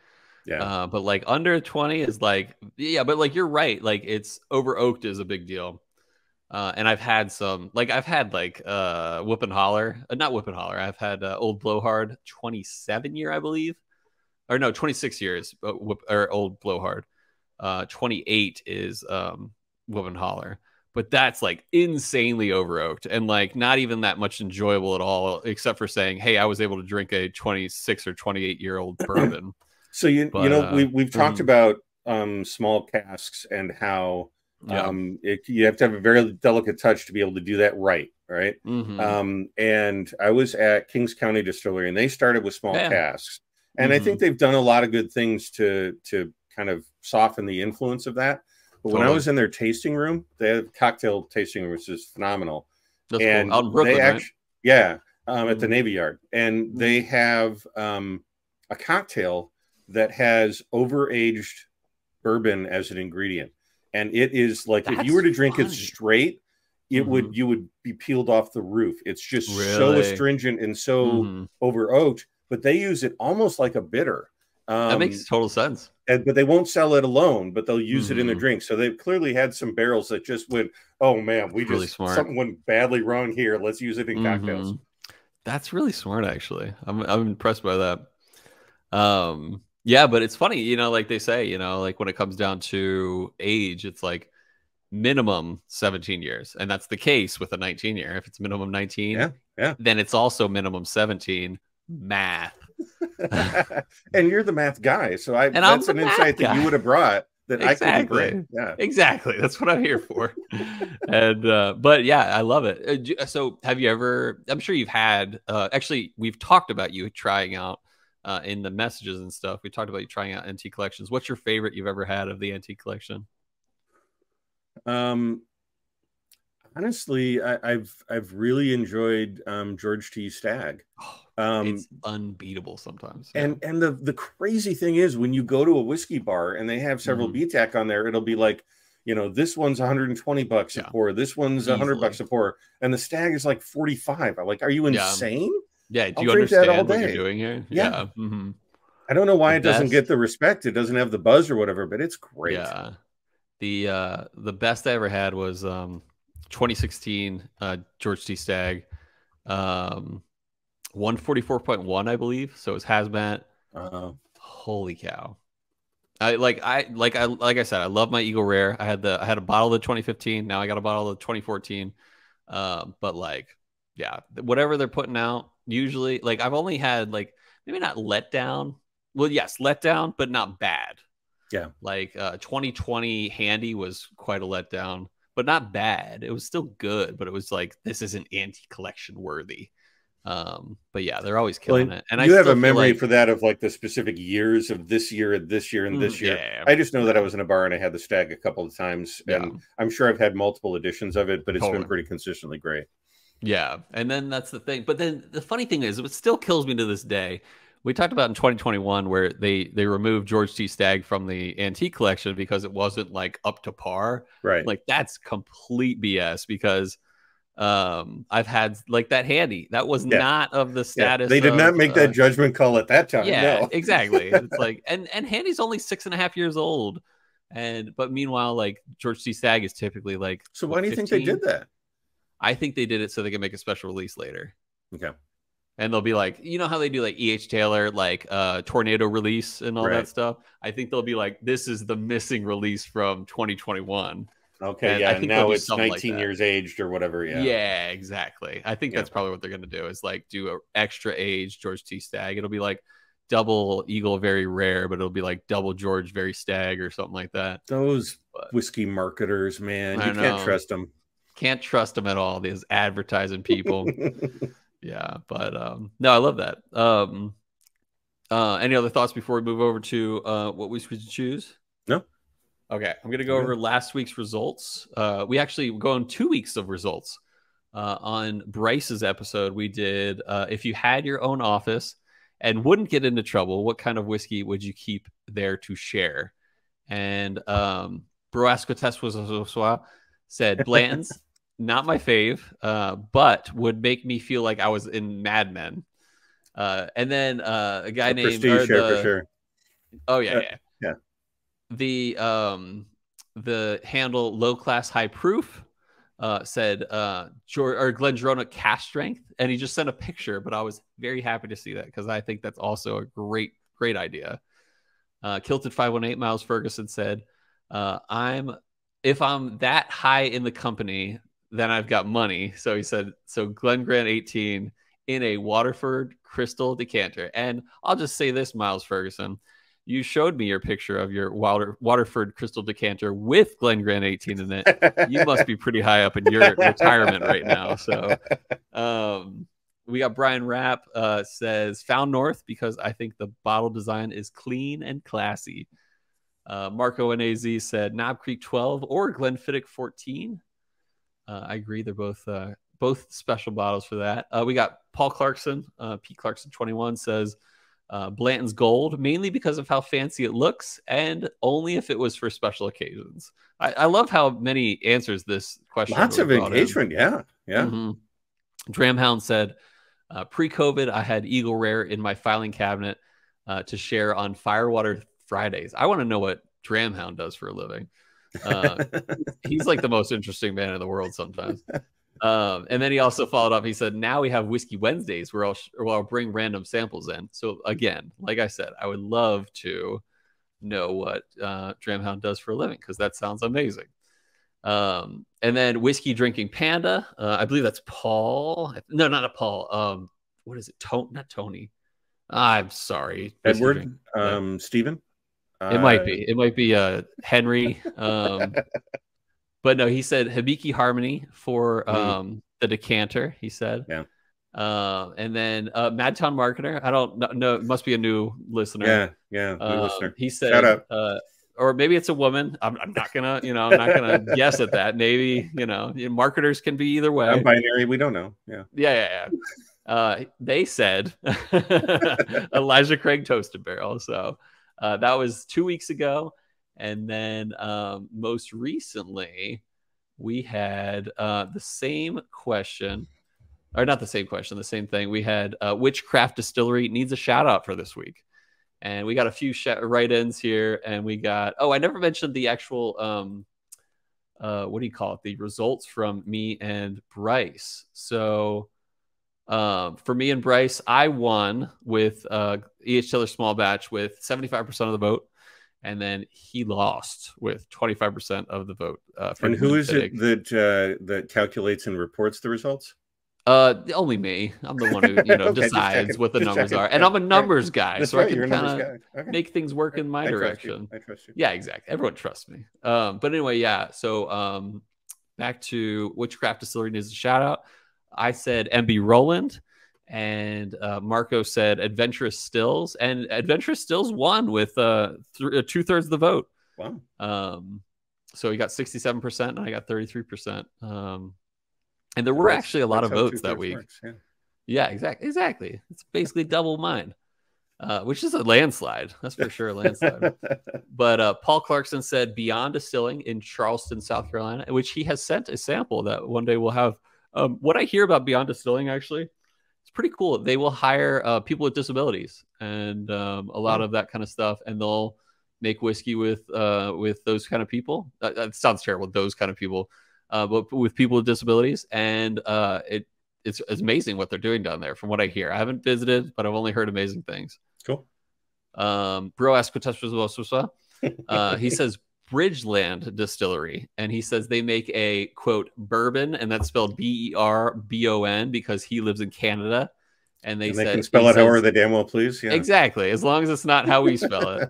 Yeah. But like under 20 is like, but like you're right. Like it's over oaked is a big deal. And I've had some, like I've had like Whip and Holler, not Whip and Holler. I've had Old Blowhard 27 year, I believe, or no, 26 years. Or Old Blowhard. 28 is Whip and Holler, but that's like insanely over oaked and like not even that much enjoyable at all, except for saying, hey, I was able to drink a 26 or 28-year-old bourbon. So we've talked about small casks and how you have to have a very delicate touch to be able to do that right. And I was at Kings County Distillery, and they started with small casks, and I think they've done a lot of good things to kind of soften the influence of that. But when I was in their tasting room, they had a cocktail tasting room, which is phenomenal. That's and cool. Out in Brooklyn, they actually, at the Navy Yard, and they have a cocktail that has overaged bourbon as an ingredient, and it is like if you were to drink it straight, it would you would be peeled off the roof. It's just so astringent and so over oaked, but they use it almost like a bitter. That makes total sense. But they won't sell it alone, but they'll use it in their drink. So they've clearly had some barrels that just went, oh man, something went badly wrong here. Let's use it in cocktails. That's really smart, actually. I'm impressed by that. Yeah, but it's funny, like they say, like when it comes down to age, it's like minimum 17 years. And that's the case with a 19-year. If it's minimum 19, then it's also minimum 17. Math. And you're the math guy, so that's an insight that you would have brought that I couldn't bring. Yeah, exactly. That's what I'm here for. And but yeah, I love it. So have you ever? I'm sure you've had. Actually, we've talked about you trying out in the messages and stuff. We talked about you trying out antique collections. What's your favorite you've ever had of the antique collection? Honestly, I've really enjoyed George T. Stagg. It's unbeatable sometimes. And the crazy thing is when you go to a whiskey bar and they have several BTAC on there, it'll be like, this one's $120 a pour, this one's $100 a pour, and the Stagg is like 45. I'm like, are you insane? Yeah, do you understand what you're doing here? Yeah. I don't know why it doesn't get the respect. It doesn't have the buzz or whatever, but it's great. Yeah. The best I ever had was 2016 George T. Stagg. 144.1, I believe. So it's hazmat. Holy cow! Like I said, I love my Eagle Rare. I had a bottle of the 2015. Now I got a bottle of the 2014. But like, yeah, whatever they're putting out, usually, like I've only had like maybe not let down. Well, yes, let down, but not bad. Yeah, like 2020 Handy was quite a letdown. but not bad. It was still good, but it was like, this isn't anti-collection worthy. But yeah, they're always killing it. And you I have still a memory like, for that of like the specific years of this year and this year and this year. Yeah, I just know that I was in a bar and I had the Stag a couple of times, yeah, and I'm sure I've had multiple editions of it, but it's totally been pretty consistently great. Yeah, and then that's the thing. But then the funny thing is, it still kills me to this day. We talked about in 2021 where they removed George T. Stagg from the antique collection because it wasn't like up to par. Right. Like that's complete BS because I've had like that Handy. That was not of the status. They did not make that judgment call at that time. Yeah, no. Exactly. It's like and Handy's only 6.5 years old. But meanwhile, like George T. Stagg is typically like, so why do you think they did that? I think they did it so they can make a special release later. Okay. And they'll be like, you know how they do like E.H. Taylor, like tornado release and all that stuff? I think they'll be like, this is the missing release from 2021. Okay, and yeah, I think now it's 19 like years aged or whatever, Yeah, exactly. I think that's probably what they're going to do is like do an extra age George T. Stagg. It'll be like double Eagle very rare, but it'll be like double George very Stagg or something like that. Those whiskey marketers, man, you can't trust them. Can't trust them at all. These advertising people. Yeah, but no, I love that. Any other thoughts before we move over to what we should choose? No. Okay, I'm gonna go over last week's results. We actually go on 2 weeks of results. On Bryce's episode, we did if you had your own office and wouldn't get into trouble, what kind of whiskey would you keep there to share? And Broasco said Blanton's. Not my fave, but would make me feel like I was in Mad Men. And then a guy named for sure. Oh yeah. The handle low class high proof said Glen Girona cash strength, and he just sent a picture. But I was very happy to see that because I think that's also a great idea. Kilted 518 Miles Ferguson said, if I'm that high in the company, then I've got money. So he said, so Glen Grant 18 in a Waterford crystal decanter. And I'll just say this, Miles Ferguson, you showed me your picture of your Waterford crystal decanter with Glen Grant 18 in it. You must be pretty high up in your retirement right now. So we got Brian Rapp says Found North because I think the bottle design is clean and classy. Marco NAZ said Knob Creek 12 or Glenfiddich 14. I agree. They're both special bottles for that. We got Paul Clarkson. Pete Clarkson 21 says Blanton's Gold, mainly because of how fancy it looks and only if it was for special occasions. I love how many answers this question. Lots of engagement. Yeah. Mm-hmm. Dramhound said, pre-COVID, I had Eagle Rare in my filing cabinet to share on Firewater Fridays. I want to know what Dramhound does for a living. He's like the most interesting man in the world sometimes. And then he also followed up. He said, now we have Whiskey Wednesdays where I'll bring random samples in. So again, like I said, I would love to know what Dramhound does for a living because that sounds amazing. And then Whiskey Drinking Panda. I believe that's Paul. No, not a Paul. What is it? Not Tony. I'm sorry. Edward. Stephen. It might be Henry. But no, he said Hibiki Harmony for the decanter, he said. Yeah. And then Madtown Marketer. I don't know. It must be a new listener. Yeah. New listener. He said, shout out. Or maybe it's a woman. I'm not gonna, I'm not gonna guess at that. Maybe, marketers can be either way. I'm binary. We don't know. Yeah. They said Elijah Craig Toasted Barrel. So that was 2 weeks ago. And then most recently, we had the same question, or not the same question, the same thing. We had which craft distillery needs a shout out for this week? And we got a few write-ins here. And we got, I never mentioned the actual, what do you call it? The results from me and Bryce. So for me and Bryce, I won with E.H. Taylor Small Batch with 75% of the vote. And then he lost with 25% of the vote. And who is it that calculates and reports the results? Only me. I'm the one who decides what the numbers are, and I'm a numbers guy, so I can kind of make things work in my direction. I trust you. Yeah, exactly. Everyone trusts me. But anyway, yeah. So back to which craft distillery needs a shout out. I said MB Roland, and Marco said Adventurous Stills, and Adventurous Stills won with 2/3 of the vote. Wow. So he got 67%, and I got 33%. And there were actually a lot of votes that week. Works, yeah. Yeah, exactly. It's basically double mine, which is a landslide. That's for sure a landslide. But Paul Clarkson said Beyond Distilling in Charleston, South Carolina, which he has sent a sample that one day we'll have. What I hear about Beyond Distilling, actually, it's pretty cool. They will hire people with disabilities and a lot of that kind of stuff, and they'll make whiskey with those kind of people. That sounds terrible, those kind of people, but with people with disabilities, and it's amazing what they're doing down there from what I hear. I haven't visited, but I've only heard amazing things. Cool. Bro he says Bridgeland Distillery, and he says they make a quote bourbon, and that's spelled BERBON because he lives in Canada, and they can spell it however they damn well please. Yeah. Exactly, as long as it's not how we spell it.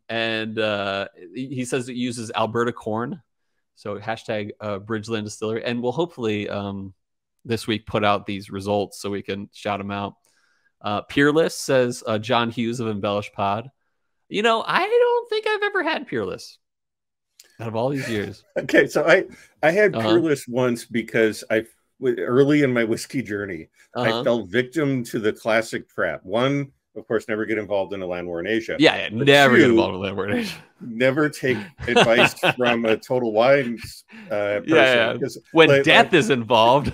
And he says it uses Alberta corn, so hashtag Bridgeland Distillery, and we'll hopefully this week put out these results so we can shout them out. Peerless says John Hughes of Embellish Pod. You know, I don't think I've ever had Peerless out of all these years. Okay, so I had Peerless once because early in my whiskey journey, I fell victim to the classic trap. One, of course, never get involved in a land war in Asia. Yeah, never get involved in a land war in Asia. Never take advice from a Total Wines person. Yeah. When death is involved.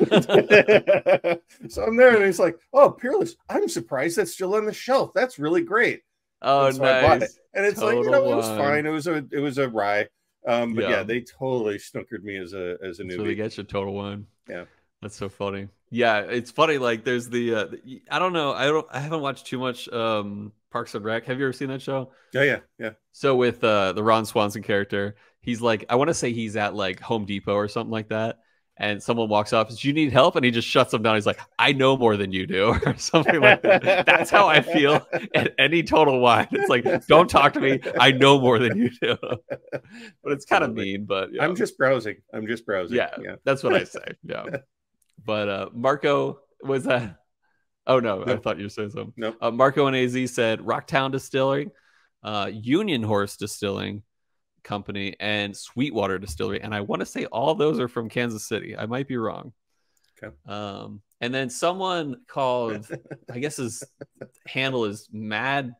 So I'm there, and he's like, "Oh, Peerless! I'm surprised that's still on the shelf. That's really great." Oh, so nice. I bought it. And it's Total like, you know, it was fine. It was a rye. But yeah, they totally snookered me as a newbie. So they get you Total Wine. Yeah. That's so funny. Yeah, it's funny. Like, there's the I don't know. I haven't watched too much Parks and Rec. Have you ever seen that show? Yeah. So with the Ron Swanson character, he's like, I want to say he's at like Home Depot or something like that, and someone walks up, "Do you need help?" And he just shuts them down. He's like, "I know more than you do," or something like that. That's how I feel at any Total Wine. It's like, don't talk to me. I know more than you do. But it's kind of mean. But I'm just browsing. Yeah, that's what I say. Yeah. But Marco was that? Oh no, I thought you were saying something. No. Marco and AZ said Rocktown Distilling, Union Horse Distilling Company, and Sweetwater Distillery, and I want to say all those are from Kansas City. I might be wrong. Okay. And then someone called, I guess his handle is Mad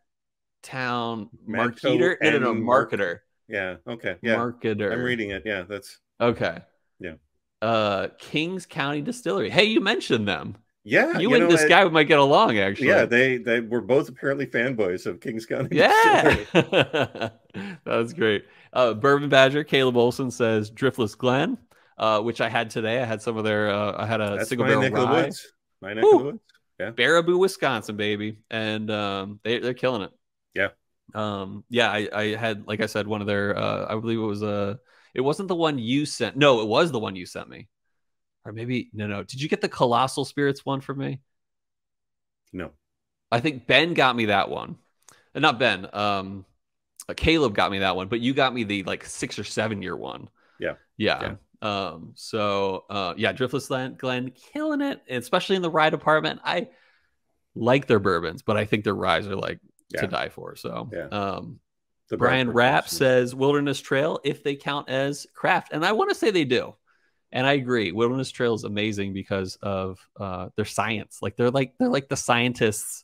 Town Marketer. No, Marketer. Yeah. Okay. Yeah. Marketer. I'm reading it. Yeah. That's okay. Yeah. Kings County Distillery. Hey, you mentioned them. Yeah, you and this guy might get along, actually. Yeah, they were both apparently fanboys of Kings County. Yeah, that was great. Bourbon Badger Caleb Olson says Driftless Glen, which I had today. I had some of their. I had a single barrel rye. My neck of the woods. Yeah, Baraboo, Wisconsin, baby, and they're killing it. Yeah. I had, like I said, one of their. I believe it was It wasn't the one you sent. No, it was the one you sent me. Or maybe, no. Did you get the Colossal Spirits one for me? No. I think Ben got me that one. Not Ben. Caleb got me that one, but you got me the like 6 or 7 year one. Yeah. Driftless Glen killing it, especially in the rye department. I like their bourbons, but I think their ryes are like to die for. So, Brian Rapp says Wilderness Trail, if they count as craft, and I want to say they do. And I agree. Wilderness Trail is amazing because of their science. Like they're like the scientists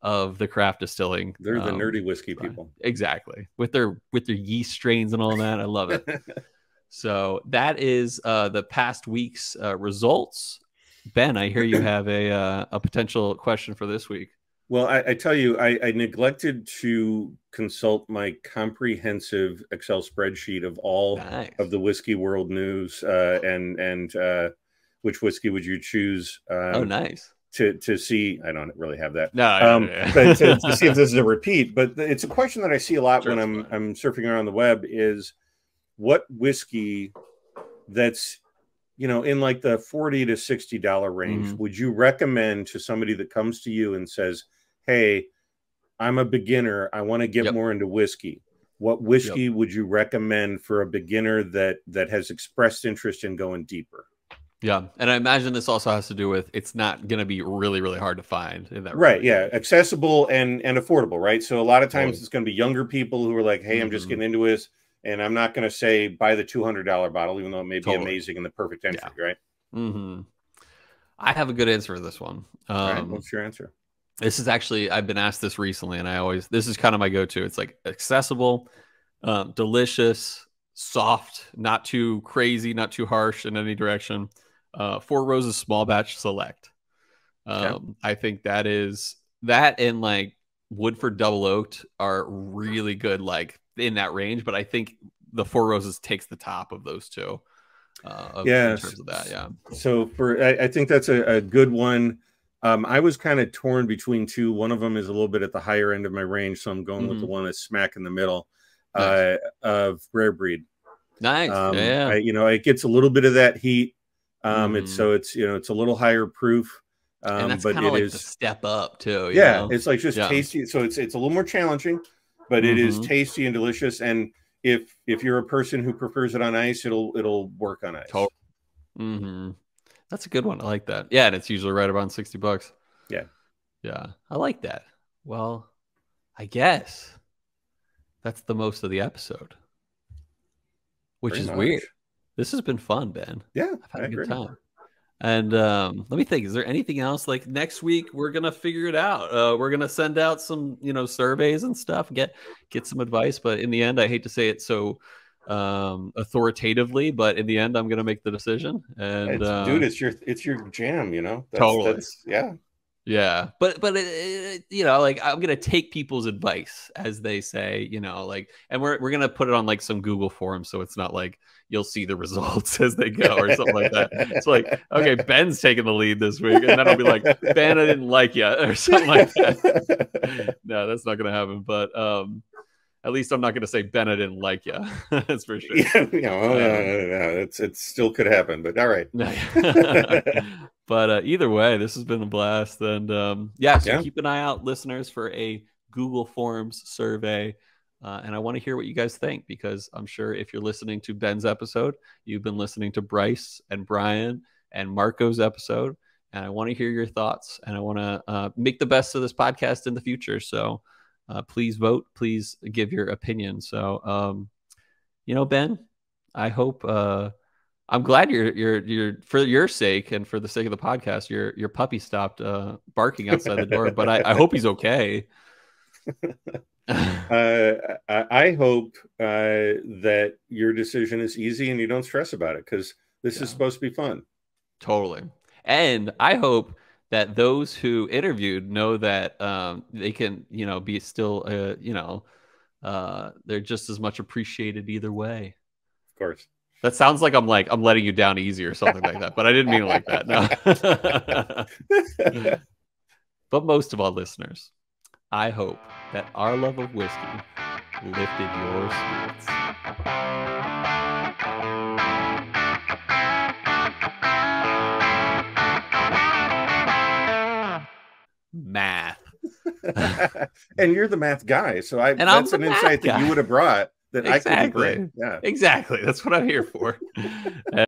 of the craft distilling. They're the nerdy whiskey people. Exactly. With their yeast strains and all that. I love it. So that is the past week's results. Ben, I hear you have a potential question for this week. Well, I tell you, I neglected to consult my comprehensive Excel spreadsheet of all of the whiskey world news and which whiskey would you choose? Nice. To see, I don't really have that. No, but to see if this is a repeat. But it's a question that I see a lot when I'm surfing around the web is what whiskey that's in like the $40 to $60 range would you recommend to somebody that comes to you and says, "Hey, I'm a beginner. I want to get more into whiskey." what whiskey would you recommend for a beginner that has expressed interest in going deeper? Yeah, and I imagine this also has to do with it's not going to be really, really hard to find in that right. range. Yeah, accessible and affordable, right? So a lot of times it's going to be younger people who are like, "Hey, I'm just getting into this, and I'm not going to say buy the $200 bottle, even though it may be amazing and the perfect entry." Right? I have a good answer for this one. All right, what's your answer? This is actually, I've been asked this recently, and this is kind of my go-to. It's like accessible, delicious, soft, not too crazy, not too harsh in any direction. Four Roses Small Batch Select. I think that and like Woodford Double Oaked are really good, like in that range. But I think the Four Roses takes the top of those two. In terms of that, yeah. So I think that's a good one. I was kind of torn between two. One of them is a little bit at the higher end of my range, so I'm going with the one that's smack in the middle of Rare Breed. Nice, it gets a little bit of that heat. It's a little higher proof, and that's but it is the step up too. It's like just tasty. So it's a little more challenging, but it is tasty and delicious. And if you're a person who prefers it on ice, it'll work on ice. Totally. That's a good one. I like that. Yeah, and it's usually right around $60. Yeah, I like that. Well, I guess that's the most of the episode, which is weird. This has been fun, Ben. Yeah, I've had a good time. And let me think, is there anything else? Like next week, we're going to figure it out. We're going to send out some, surveys and stuff, get some advice. But in the end, I hate to say it so authoritatively, but in the end, I'm going to make the decision. And dude, it's your jam, totally. Yeah. But like I'm going to take people's advice as they say, and we're going to put it on like some Google forums. So it's not like you'll see the results as they go or something like that. It's like, okay, Ben's taking the lead this week. And then I'll be like, Ben, I didn't like you or something like that. No, that's not going to happen. But at least I'm not going to say Ben, I didn't like you. That's for sure. It still could happen, but all right. But either way, this has been a blast. And keep an eye out, listeners, for a Google Forms survey. And I want to hear what you guys think, because I'm sure if you're listening to Ben's episode, you've been listening to Bryce and Brian and Marco's episode. And I want to hear your thoughts. And I want to make the best of this podcast in the future. So please vote. Please give your opinion. So, Ben, I hope I'm glad you're for your sake and for the sake of the podcast, your puppy stopped barking outside the door. But I hope he's okay. I hope that your decision is easy and you don't stress about it, because this is supposed to be fun. Totally. And I hope that those who interviewed know that they can, be still, they're just as much appreciated either way. Of course. That sounds like I'm letting you down easy or something like that, but I didn't mean it like that. No. But most of all, listeners, I hope that our love of whiskey lifted your spirits. Math. And you're the math guy, so that's an insight that you would have brought that I couldn't bring. Yeah, exactly. That's what I'm here for.